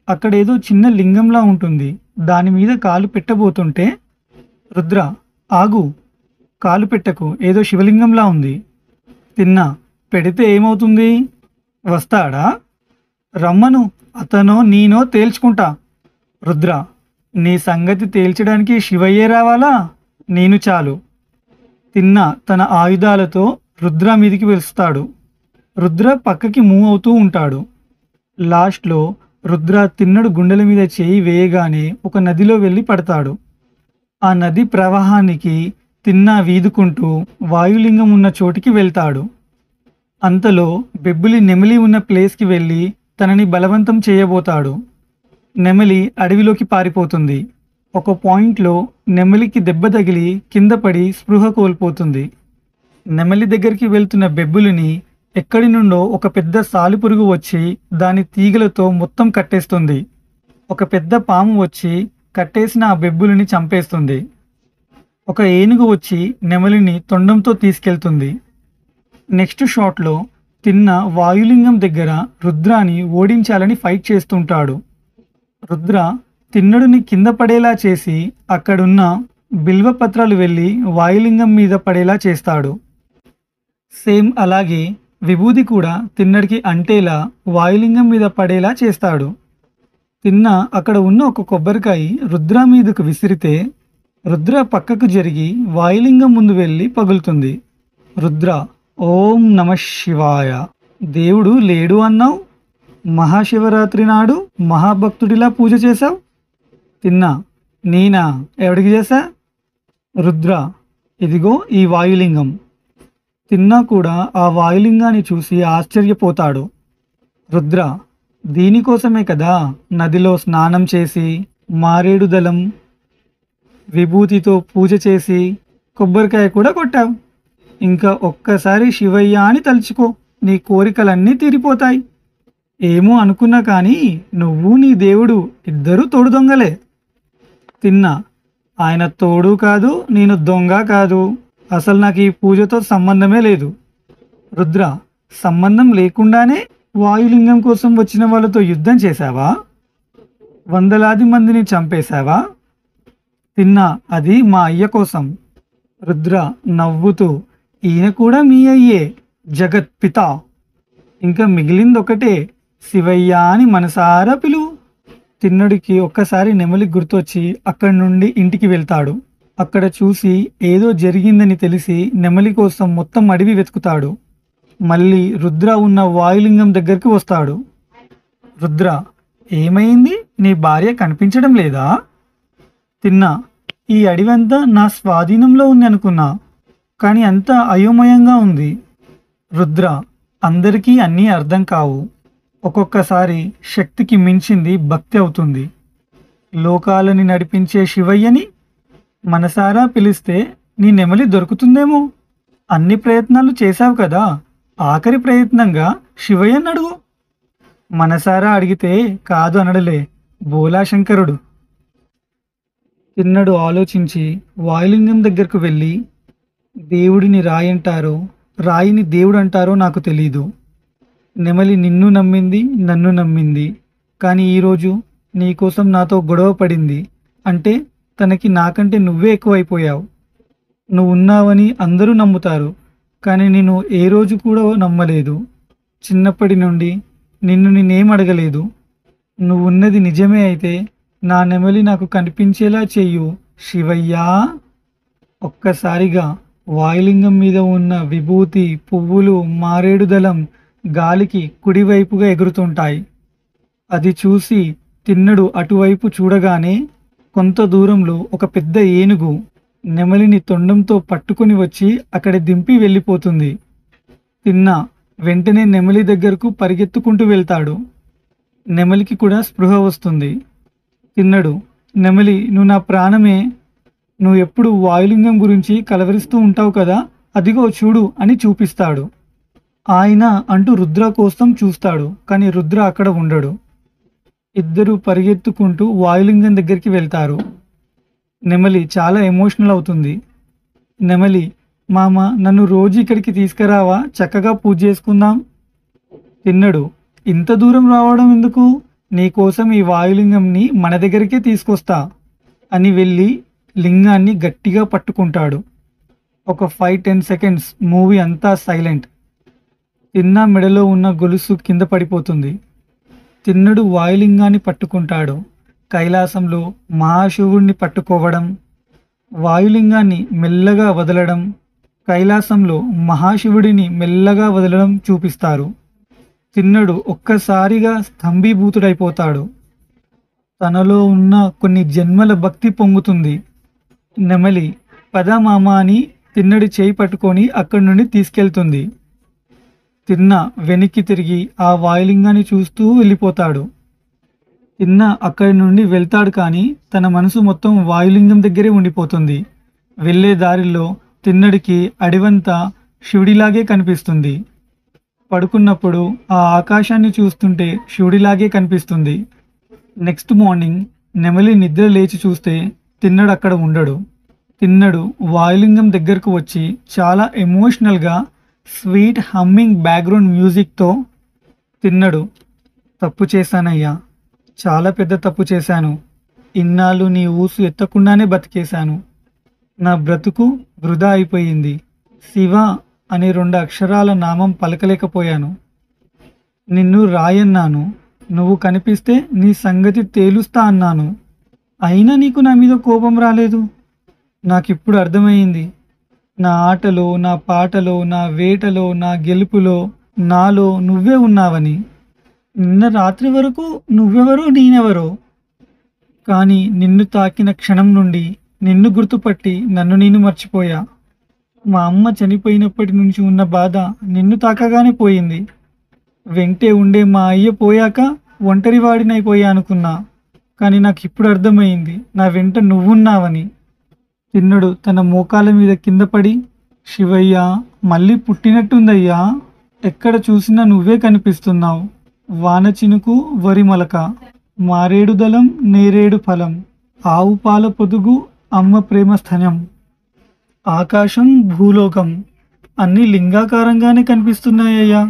అక్కడేదో చిన్న లింగంలా ఉంటుంది, దాని మీద కాలు పెట్టబోతుంటే, రుద్ర ఆగు, కాలు పెట్టకు, ఏదో శివలింగంలా ఉంది. తిన్నా, పెడితే ఏమవుతుంది? వస్తాడా? రమ్మను, అతనో నేనో తేల్చుకుంటా. రుద్ర, నీ సంగతి తేల్చడానికి శివయ్యే రావాలా? నేను చాలు. తిన్నా తన ఆయుధాలతో రుద్ర మీదికి వెలుస్తాడు. రుద్ర పక్కకి మూవ్ అవుతూ ఉంటాడు. లాస్ట్లో రుద్ర తిన్నడు గుండెల మీద చేయి వేయగానే ఒక నదిలో వెళ్ళి పడతాడు. ఆ నది ప్రవాహానికి తిన్నా వీదుకుంటూ వాయులింగం ఉన్న చోటికి వెళ్తాడు. అంతలో బెబ్బులి నెమలి ఉన్న ప్లేస్కి వెళ్ళి తనని బలవంతం చేయబోతాడు. నెమలి అడవిలోకి పారిపోతుంది. ఒక పాయింట్లో నెమలికి దెబ్బ తగిలి కింద పడి స్పృహ కోల్పోతుంది. నెమలి దగ్గరికి వెళ్తున్న బెబ్బులిని ఎక్కడి నుండో ఒక పెద్ద సాలిపురుగు వచ్చి దాని తీగలతో మొత్తం కట్టేస్తుంది. ఒక పెద్ద పాము వచ్చి కట్టేసిన ఆ బెబ్బులిని చంపేస్తుంది. ఒక ఏనుగు వచ్చి నెమలిని తొండంతో తీసుకెళ్తుంది. నెక్స్ట్ షాట్లో తిన్న వాయులింగం దగ్గర రుద్రాని ఓడించాలని ఫైట్ చేస్తుంటాడు. రుద్ర తిన్నడుని కింద పడేలా చేసి అక్కడున్న బిల్వపత్రాలు వెళ్ళి వాయులింగం మీద పడేలా చేస్తాడు. సేమ్ అలాగే విభూది కూడా తిన్నడికి అంటేలా వాయులింగం మీద పడేలా చేస్తాడు. తిన్న అక్కడ ఉన్న ఒక కొబ్బరికాయ రుద్ర మీదకు విసిరితే రుద్ర పక్కకు జరిగి వాయులింగం ముందు వెళ్ళి పగులుతుంది. రుద్ర ఓం నమ శివాయ. దేవుడు లేడు అన్నావు, మహాశివరాత్రి నాడు మహాభక్తుడిలా పూజ చేశావు. తిన్నా నేనా, ఎవడికి చేశా? రుద్ర ఇదిగో ఈ వాయులింగం. తిన్నా కూడా ఆ వాయులింగాన్ని చూసి ఆశ్చర్యపోతాడు. రుద్ర దీనికోసమే కదా నదిలో స్నానం చేసి మారేడు దళం విభూతితో పూజ చేసి కొబ్బరికాయ కూడా కొట్టావు. ఇంకా ఒక్కసారి శివయ్య అని తలుచుకో, నీ కోరికలన్నీ తీరిపోతాయి. ఏమో అనుకున్నా కానీ నువ్వు నీ దేవుడు ఇద్దరూ తోడు దొంగలే. తిన్నా ఆయన తోడు కాదు, నేను దొంగ కాదు. అసలు నాకు ఈ పూజతో సంబంధమే లేదు. రుద్ర సంబంధం లేకుండానే వాయులింగం కోసం వచ్చిన వాళ్ళతో యుద్ధం చేశావా? వందలాది మందిని చంపేశావా? తిన్నా అది మా అయ్య కోసం. రుద్ర నవ్వుతూ ఈయన కూడా మీ అయ్యే, జగత్ పిత. ఇంకా మిగిలిందొకటే, శివయ్య అని మనసారా పిలువు. తిన్నడికి ఒక్కసారి నెమలి గుర్తొచ్చి అక్కడి నుండి ఇంటికి వెళ్తాడు. అక్కడ చూసి ఏదో జరిగిందని తెలిసి నెమలి కోసం మొత్తం అడవి వెతుకుతాడు. మళ్ళీ రుద్ర ఉన్న వాయులింగం దగ్గరికి వస్తాడు. రుద్ర ఏమైంది, నీ భార్య కనిపించడం లేదా? తిన్నా ఈ అడవంతా నా స్వాధీనంలో ఉంది అనుకున్నా, కానీ అంతా అయోమయంగా ఉంది. రుద్ర అందరికీ అన్నీ అర్థం కావు. ఒక్కొక్కసారి శక్తికి మించింది భక్తి అవుతుంది. లోకాలని నడిపించే శివయ్యని మనసారా పిలిస్తే నీ నెమలి దొరుకుతుందేమో. అన్ని ప్రయత్నాలు చేశావు కదా, ఆఖరి ప్రయత్నంగా శివయ్యని అడుగు. మనసారా అడిగితే కాదు అనడలే బోలాశంకరుడు. తిన్నడు ఆలోచించి వాయులింగం దగ్గరకు వెళ్ళి, దేవుడిని రాయంటారో రాయిని దేవుడు అంటారో నాకు తెలీదు. నెమలి నిన్ను నమ్మింది, నన్ను నమ్మింది, కానీ ఈరోజు నీకోసం నాతో గొడవ పడింది. అంటే తనకి నాకంటే నువ్వే ఎక్కువైపోయావు. నువ్వు ఉన్నావని అందరూ నమ్ముతారు, కానీ నేను ఏ రోజు కూడా నమ్మలేదు. చిన్నప్పటి నుండి నిన్ను నేనేం అడగలేదు. నువ్వున్నది నిజమే అయితే నా నెమలి నాకు కనిపించేలా చెయ్యు శివయ్యా. ఒక్కసారిగా వాయులింగం మీద ఉన్న విభూతి, పువ్వులు, మారేడు దళం గాలికి కుడివైపుగా ఎగురుతుంటాయి. అది చూసి తిన్నడు అటువైపు చూడగానే కొంత దూరంలో ఒక పెద్ద ఏనుగు నెమలిని తొండంతో పట్టుకుని వచ్చి అక్కడ దింపి వెళ్ళిపోతుంది. తిన్న వెంటనే నెమలి దగ్గరకు పరిగెత్తుకుంటూ వెళ్తాడు. నెమలికి కూడా స్పృహ వస్తుంది. తిన్నడు నెమలి నువ్వు నా ప్రాణమే, నువ్వు ఎప్పుడు వాయులింగం గురించి కలవరిస్తూ ఉంటావు కదా, అదిగో చూడు అని చూపిస్తాడు. ఆయన అంటూ రుద్ర కోసం చూస్తాడు, కానీ రుద్ర అక్కడ ఉండడు. ఇద్దరు పరిగెత్తుకుంటూ వాయులింగం దగ్గరికి వెళ్తారు. నెమలి చాలా ఎమోషనల్ అవుతుంది. నెమలి మామ నన్ను రోజు ఇక్కడికి తీసుకురావా, చక్కగా పూజ చేసుకుందాం. తిన్నడు ఇంత దూరం రావడం ఎందుకు, నీకోసం ఈ వాయులింగంని మన దగ్గరికే తీసుకొస్తా అని వెళ్ళి లింగాన్ని గట్టిగా పట్టుకుంటాడు. ఒక 5-10 సెకండ్స్ మూవీ అంతా సైలెంట్. తిన్న మెడలో ఉన్న గొలుసు కింద పడిపోతుంది. తిన్నడు వాయులింగాన్ని పట్టుకుంటాడు. కైలాసంలో మహాశివుణ్ణి పట్టుకోవడం, వాయులింగాన్ని మెల్లగా వదలడం, కైలాసంలో మహాశివుడిని మెల్లగా వదలడం చూపిస్తారు. తిన్నడు ఒక్కసారిగా స్తంభీభూతుడైపోతాడు. తనలో ఉన్న కొన్ని జన్మల భక్తి పొంగుతుంది. నెమలి పద మామ అని తిన్నడి చేయి పట్టుకొని అక్కడి నుండి తీసుకెళ్తుంది. తిన్న వెనక్కి తిరిగి ఆ వాయులింగాన్ని చూస్తూ వెళ్ళిపోతాడు. తిన్న అక్కడి నుండి వెళ్తాడు, కానీ తన మనసు మొత్తం వాయులింగం దగ్గరే ఉండిపోతుంది. వెళ్ళే దారిలో తిన్నడికి అడివంతా శివుడిలాగే కనిపిస్తుంది. పడుకున్నప్పుడు ఆ ఆకాశాన్ని చూస్తుంటే శివుడిలాగే కనిపిస్తుంది. నెక్స్ట్ మార్నింగ్ నెమలి నిద్ర లేచి చూస్తే తిన్నడు అక్కడ ఉండడు. తిన్నడు వాయులింగం దగ్గరకు వచ్చి చాలా ఎమోషనల్గా స్వీట్ హమ్మింగ్ బ్యాక్గ్రౌండ్ మ్యూజిక్తో, తిన్నడు తప్పు చేశానయ్యా, చాలా పెద్ద తప్పు చేశాను. ఇన్నాళ్ళు నీ ఊసు ఎత్తకుండానే బతికేశాను. నా బ్రతుకు వృధా అయిపోయింది. శివ అనే 2 అక్షరాల నామం పలకలేకపోయాను. నిన్ను రాయన్నాను, నువ్వు కనిపిస్తే నీ సంగతి తేలుస్తా అన్నాను. అయినా నీకు నా మీద కోపం రాలేదు. నాకిప్పుడు అర్థమైంది. నా ఆటలో, నా పాటలో, నా వేటలో, నా గెలుపులో నాలో నువ్వే ఉన్నావని. నిన్న రాత్రి వరకు నువ్వెవరో నేనెవరో, కానీ నిన్ను తాకిన క్షణం నుండి నిన్ను గుర్తుపట్టి నన్ను నేను మర్చిపోయా. మా అమ్మ చనిపోయినప్పటి నుంచి ఉన్న బాధ నిన్ను తాకగానే పోయింది. వెంటే ఉండే మా అయ్య పోయాక ఒంటరివాడినైపోయా అనుకున్నా, కానీ నాకు ఇప్పుడు అర్థమైంది నా వెంట నువ్వున్నావని. తిన్నడు తన మోకాల మీద కింద పడి, శివయ్య మళ్ళీ పుట్టినట్టుందయ్యా, ఎక్కడ చూసినా నువ్వే కనిపిస్తున్నావు. వాన చినుకు వరి మొలక, మారేడు దళం నేరేడు ఫలం, ఆవు పాల పొదుగు అమ్మ ప్రేమ స్థనం, ఆకాశం భూలోకం అన్నీ లింగాకారంగానే కనిపిస్తున్నాయ్యా.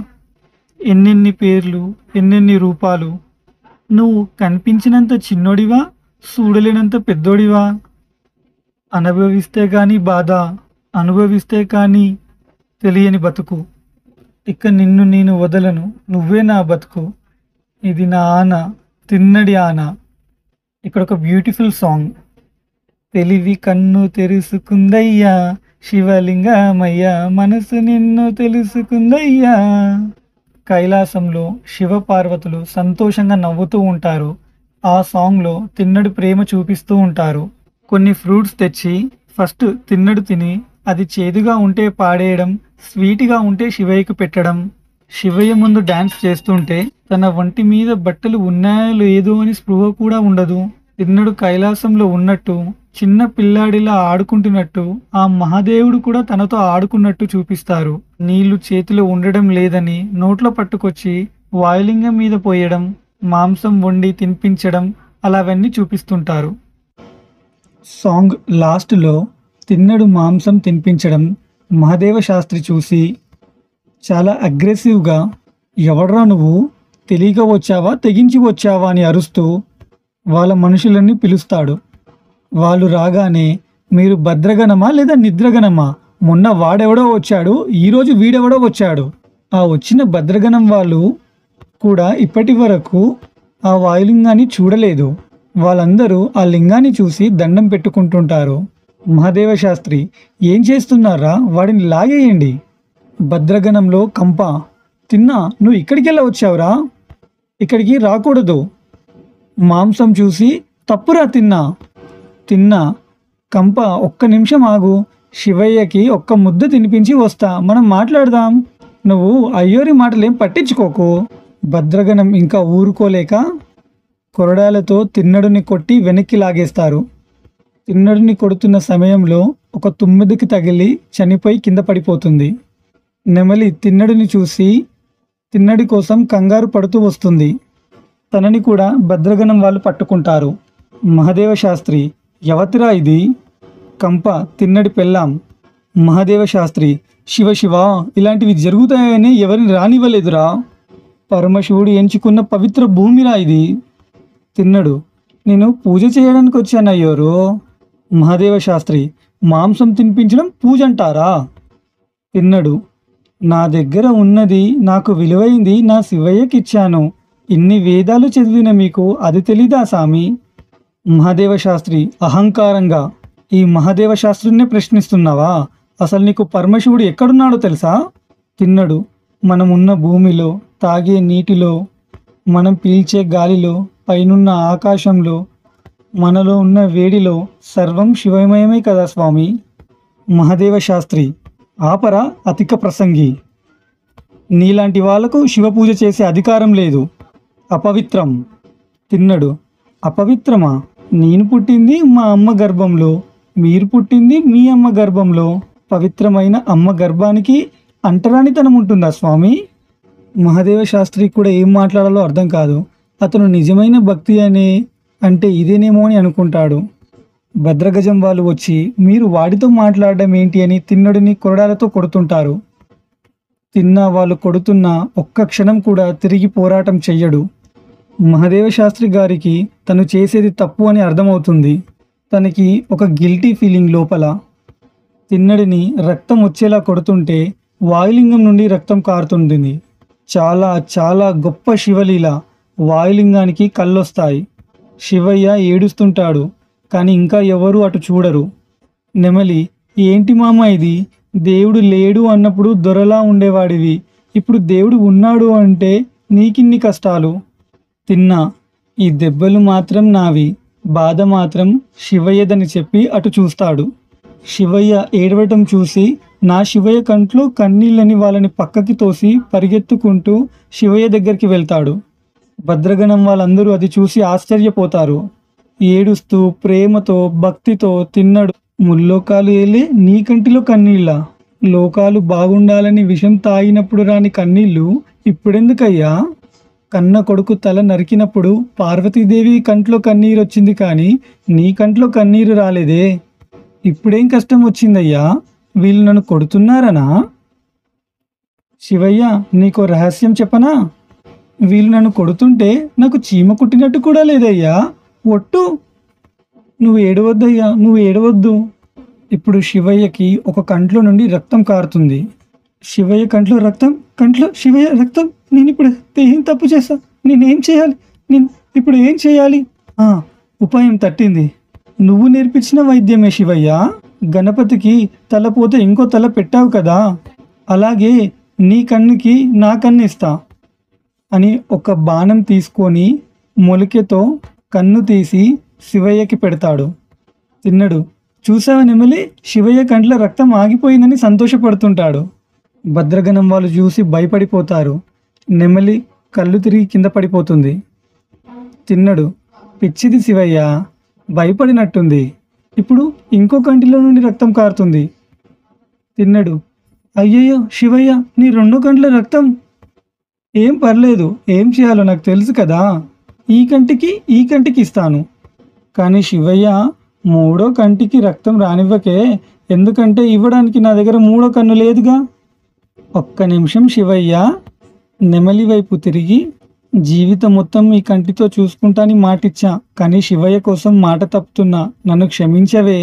ఎన్నెన్ని పేర్లు, ఎన్నెన్ని రూపాలు. నువ్వు కనిపించినంత చిన్నోడివా, చూడలేనంత పెద్దోడివా? అనుభవిస్తే కానీ బాధ, అనుభవిస్తే కానీ తెలియని బతుకు. ఇక నిన్ను నేను వదలను, నువ్వే నా బతుకు. ఇది నా ఆన, తిన్నడి ఆన. ఇక్కడ ఒక బ్యూటిఫుల్ సాంగ్. తెలివి కన్ను తెరుసుకుందయ్యా, శివలింగమయ్యా మనసు నిన్ను తెలుసుకుందయ్యా. కైలాసంలో శివ పార్వతులు సంతోషంగా నవ్వుతూ ఉంటారు. ఆ సాంగ్లో తిన్నడు ప్రేమ చూపిస్తూ ఉంటారు. కొన్ని ఫ్రూట్స్ తెచ్చి ఫస్ట్ తిన్నడు తిని అది చేదుగా ఉంటే పాడేయడం, స్వీట్గా ఉంటే శివయ్యకు పెట్టడం. శివయ్య ముందు డాన్స్ చేస్తుంటే తన ఒంటి మీద బట్టలు ఉన్నాయో లేదో అని స్పృహ కూడా ఉండదు. తిన్నడు కైలాసంలో ఉన్నట్టు, చిన్న పిల్లాడిలా ఆడుకుంటున్నట్టు, ఆ మహాదేవుడు కూడా తనతో ఆడుకున్నట్టు చూపిస్తారు. నీళ్లు చేతిలో ఉండడం లేదని నోట్లో పట్టుకొచ్చి వాయులింగం మీద పోయడం, మాంసం వండి తినిపించడం, అలావన్నీ చూపిస్తుంటారు. సాంగ్ లాస్ట్లో తిన్నడు మాంసం తినిపించడం మహాదేవ శాస్త్రి చూసి చాలా అగ్రెసివ్గా, ఎవడ్రా నువ్వు, తెలియక వచ్చావా తెగించి వచ్చావా అని అరుస్తూ వాళ్ళ మనుషులన్నీ పిలుస్తాడు. వాళ్ళు రాగానే, మీరు భద్రగణమా లేదా నిద్రగణమా? మొన్న వాడెవడో వచ్చాడు, ఈరోజు వీడెవడో వచ్చాడు. ఆ వచ్చిన భద్రగణం వాళ్ళు కూడా ఇప్పటి వరకు ఆ వాయులింగాన్ని చూడలేదు. వాళ్ళందరూ ఆ లింగాన్ని చూసి దండం పెట్టుకుంటుంటారు. మహాదేవ శాస్త్రి, ఏం చేస్తున్నారా, వాడిని లాగేయండి. భద్రగణంలో కంప, తిన్నా నువ్వు ఇక్కడికెళ్ళ వచ్చావురా, ఇక్కడికి రాకూడదు. మాంసం చూసి, తప్పురా తిన్నా. కంప, ఒక్క నిమిషం ఆగు, శివయ్యకి ఒక్క ముద్ద తినిపించి వస్తా, మనం మాట్లాడదాం. నువ్వు అయ్యోరి మాటలేం పట్టించుకోకు. భద్రగణం ఇంకా ఊరుకోలేక కొరడాలతో తిన్నడుని కొట్టి వెనక్కి లాగేస్తారు. తిన్నడుని కొడుతున్న సమయంలో ఒక తుమ్మెదకి తగిలి చనిపోయి కింద పడిపోతుంది. నెమలి తిన్నడుని చూసి తిన్నడి కోసం కంగారు పడుతూ వస్తుంది. తనని కూడా భద్రగణం వాళ్ళు పట్టుకుంటారు. మహాదేవ శాస్త్రి, యవతిరా ఇది? కంప, తిన్నడి పెళ్ళాం. మహాదేవ శాస్త్రి, శివ శివ, ఇలాంటివి జరుగుతాయని ఎవరిని రానివ్వలేదురా. పరమశివుడు ఎంచుకున్న పవిత్ర భూమిరా ఇది. తిన్నడు, నేను పూజ చేయడానికి వచ్చానయ్యోరు. మహాదేవ శాస్త్రి, మాంసం తినిపించడం పూజ అంటారా? తిన్నడు, నా దగ్గర ఉన్నది నాకు విలువైంది నా శివయ్యకిచ్చాను. ఇన్ని వేదాలు చదివిన మీకు అది తెలీదా సామి? మహాదేవ శాస్త్రి అహంకారంగా, ఈ మహాదేవ శాస్త్రినే ప్రశ్నిస్తున్నావా? అసలు నీకు పరమశివుడు ఎక్కడున్నాడో తెలుసా? తిన్నడు, మనం ఉన్న భూమిలో, తాగే నీటిలో, మనం పీల్చే గాలిలో, పైనున్న ఆకాశంలో, మనలో ఉన్న వేడిలో సర్వం శివమయమే కదా స్వామి. మహాదేవ శాస్త్రి, ఆపరా అధిక ప్రసంగి. నీలాంటి వాళ్లకు శివపూజ చేసే అధికారం లేదు. అపవిత్రం. తిన్నడు, అపవిత్రమా? నేను పుట్టింది మా అమ్మ గర్భంలో, మీరు పుట్టింది మీ అమ్మ గర్భంలో. పవిత్రమైన అమ్మ గర్భానికి అంటరానితనం ఉంటుందా స్వామి? మహాదేవ శాస్త్రి కూడా ఏం మాట్లాడాలో అర్థం కాదు. అతను నిజమైన భక్తి అంటే ఇదేనేమో అని అనుకుంటాడు. భద్రగజం వాళ్ళు వచ్చి, మీరు వాడితో మాట్లాడడం ఏంటి అని తిన్నడిని కొరడాలతో కొడుతుంటారు. తిన్నా వాళ్ళు కొడుతున్నా ఒక్క క్షణం కూడా తిరిగి పోరాటం చెయ్యడు. మహాదేవ శాస్త్రి గారికి తను చేసేది తప్పు అని అర్థమవుతుంది. తనకి ఒక గిల్టీ ఫీలింగ్ లోపల. తిన్నడిని రక్తం వచ్చేలా కొడుతుంటే వాయులింగం నుండి రక్తం కారుతుంది. చాలా చాలా గొప్ప శివలీల. వాయులింగానికి కళ్ళొస్తాయి. శివయ్య ఏడుస్తుంటాడు, కానీ ఇంకా ఎవరూ అటు చూడరు. నెమలి, ఏంటి మామ ఇది? దేవుడు లేడు అన్నప్పుడు దొరలా ఉండేవాడివి, ఇప్పుడు దేవుడు ఉన్నాడు అంటే నీకిన్ని కష్టాలు. తిన్నా, ఈ దెబ్బలు మాత్రం నావి, బాధ మాత్రం శివయ్యదని చెప్పి అటు చూస్తాడు. శివయ్య ఏడవటం చూసి నా శివయ్య కంట్లో కన్నీళ్ళని వాళ్ళని పక్కకి తోసి పరిగెత్తుకుంటూ శివయ్య దగ్గరికి వెళ్తాడు. భద్రగణం వాళ్ళందరూ అది చూసి ఆశ్చర్యపోతారు. ఏడుస్తూ ప్రేమతో భక్తితో తిన్నడు, ముల్లోకాలు ఏలే నీ కంటిలో కన్నీళ్ళ, లోకాలు బాగుండాలని విషం తాగినప్పుడు రాని కన్నీళ్ళు ఇప్పుడెందుకయ్యా? కన్న కొడుకు తల నరికినప్పుడు పార్వతీదేవి కంట్లో కన్నీరు వచ్చింది, కానీ నీ కంట్లో కన్నీరు రాలేదే. ఇప్పుడేం కష్టం వచ్చిందయ్యా? వీళ్ళు నన్ను కొడుతున్నారనా? శివయ్య, నీకో రహస్యం చెప్పనా? వీళ్ళు నన్ను కొడుతుంటే నాకు చీమ కుట్టినట్టు కూడా లేదయ్యా, ఒట్టు. నువ్వు ఏడవద్దయ్యా, నువ్వు ఏడవద్దు. ఇప్పుడు శివయ్యకి ఒక కంట్లో నుండి రక్తం కారుతుంది. శివయ్య కంట్లో రక్తం, కంట్లో శివయ్య రక్తం. నేను ఇప్పుడు ఏం తప్పు చేస్తా? నేనేం చేయాలి? నేను ఇప్పుడు ఏం చేయాలి? ఉపాయం తట్టింది. నువ్వు నేర్పించిన వైద్యమే శివయ్య. గణపతికి తల పోతే ఇంకో తల పెట్టావు కదా, అలాగే నీ కన్నుకి నా కన్ను ఇస్తా అని ఒక బాణం తీసుకొని మొలికెతో కన్ను తీసి శివయ్యకి పెడతాడు. తిన్నడు, చూసావా నెమలి, శివయ్య కంట్లో రక్తం ఆగిపోయిందని సంతోషపడుతుంటాడు. భద్రగణం వాళ్ళు చూసి భయపడిపోతారు. నెమలి కళ్ళు తిరిగి కింద పడిపోతుంది. తిన్నడు, పిచ్చిది శివయ్య, భయపడినట్టుంది, ఇప్పుడు ఇంకో కంటిలో నుండి రక్తం కారుతుంది. తిన్నడు, అయ్యయ్యో శివయ్య, నీ రెండో కంటిలో రక్తం. ఏం పర్లేదు, ఏం చేయాలో నాకు తెలుసు కదా, ఈ కంటికి ఇస్తాను. కానీ శివయ్య, మూడో కంటికి రక్తం రానివ్వకే, ఎందుకంటే ఇవ్వడానికి నా దగ్గర మూడో కన్ను లేదుగా. ఒక్క నిమిషం శివయ్య. నెమలి వైపు తిరిగి, జీవితం మొత్తం ఈ కంటితో చూసుకుంటాని మాటిచ్చా, కానీ శివయ్య కోసం మాట తప్పుతున్నా, నన్ను క్షమించవే.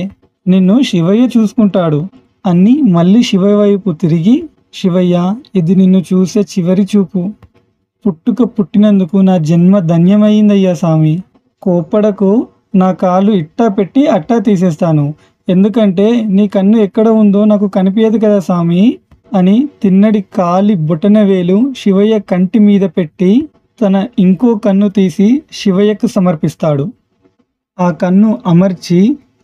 నిన్ను శివయ్య చూసుకుంటాడు అని మళ్ళీ శివయ్య వైపు తిరిగి, శివయ్య, ఇది నిన్ను చూసే చివరి చూపు. పుట్టినందుకు నా జన్మ ధన్యమైందయ్యా స్వామి. కోప్పడకు, నా కాలు ఇట్టా పెట్టి అట్టా తీసేస్తాను, ఎందుకంటే నీ కన్ను ఎక్కడ ఉందో నాకు కనిపించదు కదా స్వామి అని తిన్నడి కాలి బొటన వేలు శివయ్య కంటి మీద పెట్టి తన ఇంకో కన్ను తీసి శివయ్యకు సమర్పిస్తాడు. ఆ కన్ను అమర్చి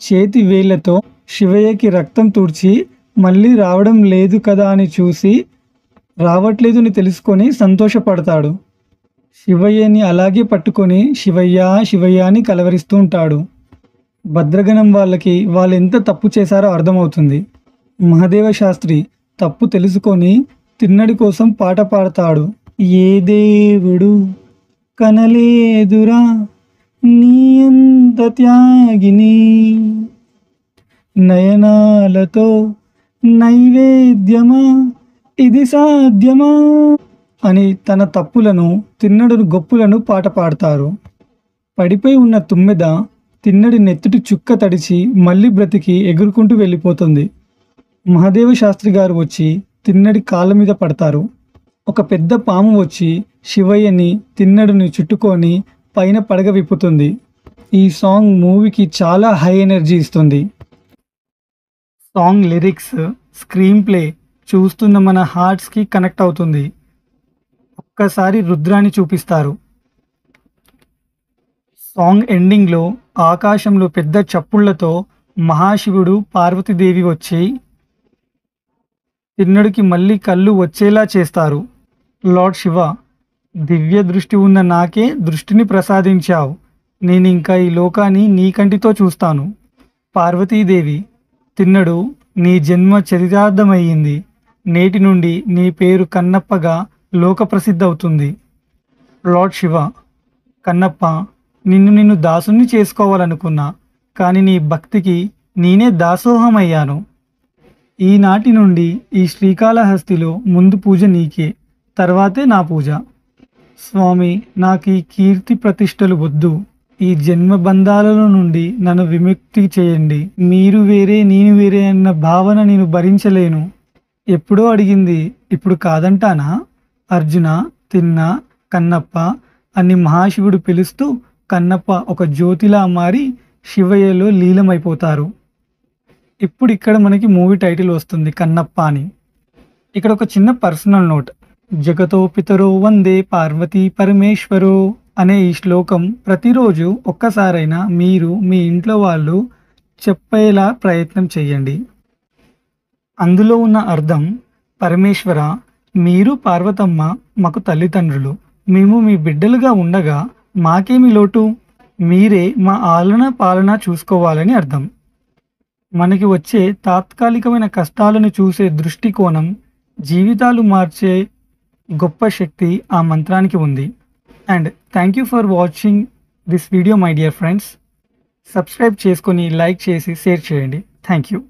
చేతి వేళ్లతో శివయ్యకి రక్తం తుడిచి, మళ్ళీ రావడం లేదు కదా అని చూసి, రావట్లేదు అని తెలుసుకొని సంతోషపడతాడు. శివయ్యని అలాగే పట్టుకొని శివయ్య శివయ్య అని కలవరిస్తూ ఉంటాడు. భద్రగణం వాళ్ళకి వాళ్ళు ఎంత తప్పు చేశారో అర్థమవుతుంది. మహదేవ శాస్త్రి తప్పు తెలుసుకొని తిన్నడి కోసం పాట పాడతాడు. ఏ దేవుడు కనలేదురా నీ అంత త్యాగిని, నయనాలతో నైవేద్యమా ఇది సాధ్యమా అని తన తప్పులను తిన్నడును గొప్పులను పాట పాడతారు. పడిపోయి ఉన్న తుమ్మెద తిన్నడి నెత్తుటి చుక్క తడిచి మళ్ళీ బ్రతికి ఎగురుకుంటూ వెళ్ళిపోతుంది. మహాదేవ శాస్త్రి గారు వచ్చి తిన్నడి కాళ్ళ మీద పడతారు. ఒక పెద్ద పాము వచ్చి శివయ్యని తిన్నడిని చుట్టుకొని పైన పడగ విప్పుతుంది. ఈ సాంగ్ మూవీకి చాలా హై ఎనర్జీ ఇస్తుంది. సాంగ్ లిరిక్స్, స్క్రీన్ ప్లే చూస్తున్న మన హార్ట్స్కి కనెక్ట్ అవుతుంది. ఒక్కసారి రుద్రాన్ని చూపిస్తారు. సాంగ్ ఎండింగ్లో ఆకాశంలో పెద్ద చప్పుళ్లతో మహాశివుడు పార్వతీదేవి వచ్చి తిన్నడికి మళ్ళీ కళ్ళు వచ్చేలా చేస్తారు. లార్డ్ శివ, దివ్య దృష్టి ఉన్న నాకే దృష్టిని ప్రసాదించావు, నేను ఇంకా ఈ లోకాన్ని నీ కంటితో చూస్తాను. పార్వతీదేవి, తిన్నడు, నీ జన్మ చరితార్థమయ్యింది, నేటి నుండి నీ పేరు కన్నప్పగా లోకప్రసిద్ధి అవుతుంది. లార్డ్ శివ, కన్నప్ప, నిన్ను దాసుని చేసుకోవాలనుకున్నా, కానీ నీ భక్తికి నేనే దాసోహమయ్యాను. ఈనాటి నుండి ఈ శ్రీకాళహస్తిలో ముందు పూజ నీకే, తర్వాతే నా పూజ. స్వామి, నాకు ఈ కీర్తి ప్రతిష్టలు వద్దు, ఈ జన్మ బంధాలలో నుండి నన్ను విముక్తి చేయండి. మీరు వేరే నేను వేరే అన్న భావన నేను భరించలేను. ఎప్పుడో అడిగింది ఇప్పుడు కాదంటానా? అర్జున, తిన్న, కన్నప్ప, అని మహాశివుడు పిలుస్తూ కన్నప్ప ఒక జ్యోతిలా మారి శివయ్యలో లీలమైపోతారు. ఇప్పుడు ఇక్కడ మనకి మూవీ టైటిల్ వస్తుంది కన్నప్ప అని. ఇక్కడ ఒక చిన్న పర్సనల్ నోట్, జగతో పితరో వందే పార్వతీ పరమేశ్వరో అనే ఈ శ్లోకం ప్రతిరోజు ఒక్కసారైనా మీరు మీ ఇంట్లో వాళ్ళు చెప్పేలా ప్రయత్నం చేయండి. అందులో ఉన్న అర్థం, పరమేశ్వర, మీరు పార్వతమ్మ మాకు తల్లిదండ్రులు, మేము మీ బిడ్డలుగా ఉండగా మాకేమి లోటు, మీరే మా ఆలన పాలన చూసుకోవాలని అర్థం. మనకి వచ్చే తాత్కాలికమైన కష్టాలను చూసే దృష్టికోణం జీవితాలు మార్చే గొప్ప శక్తి ఆ మంత్రానికి ఉంది. And thank you for watching this video my dear friends. Subscribe చేసుకొని లైక్ చేసి షేర్ చేయండి. Thank you.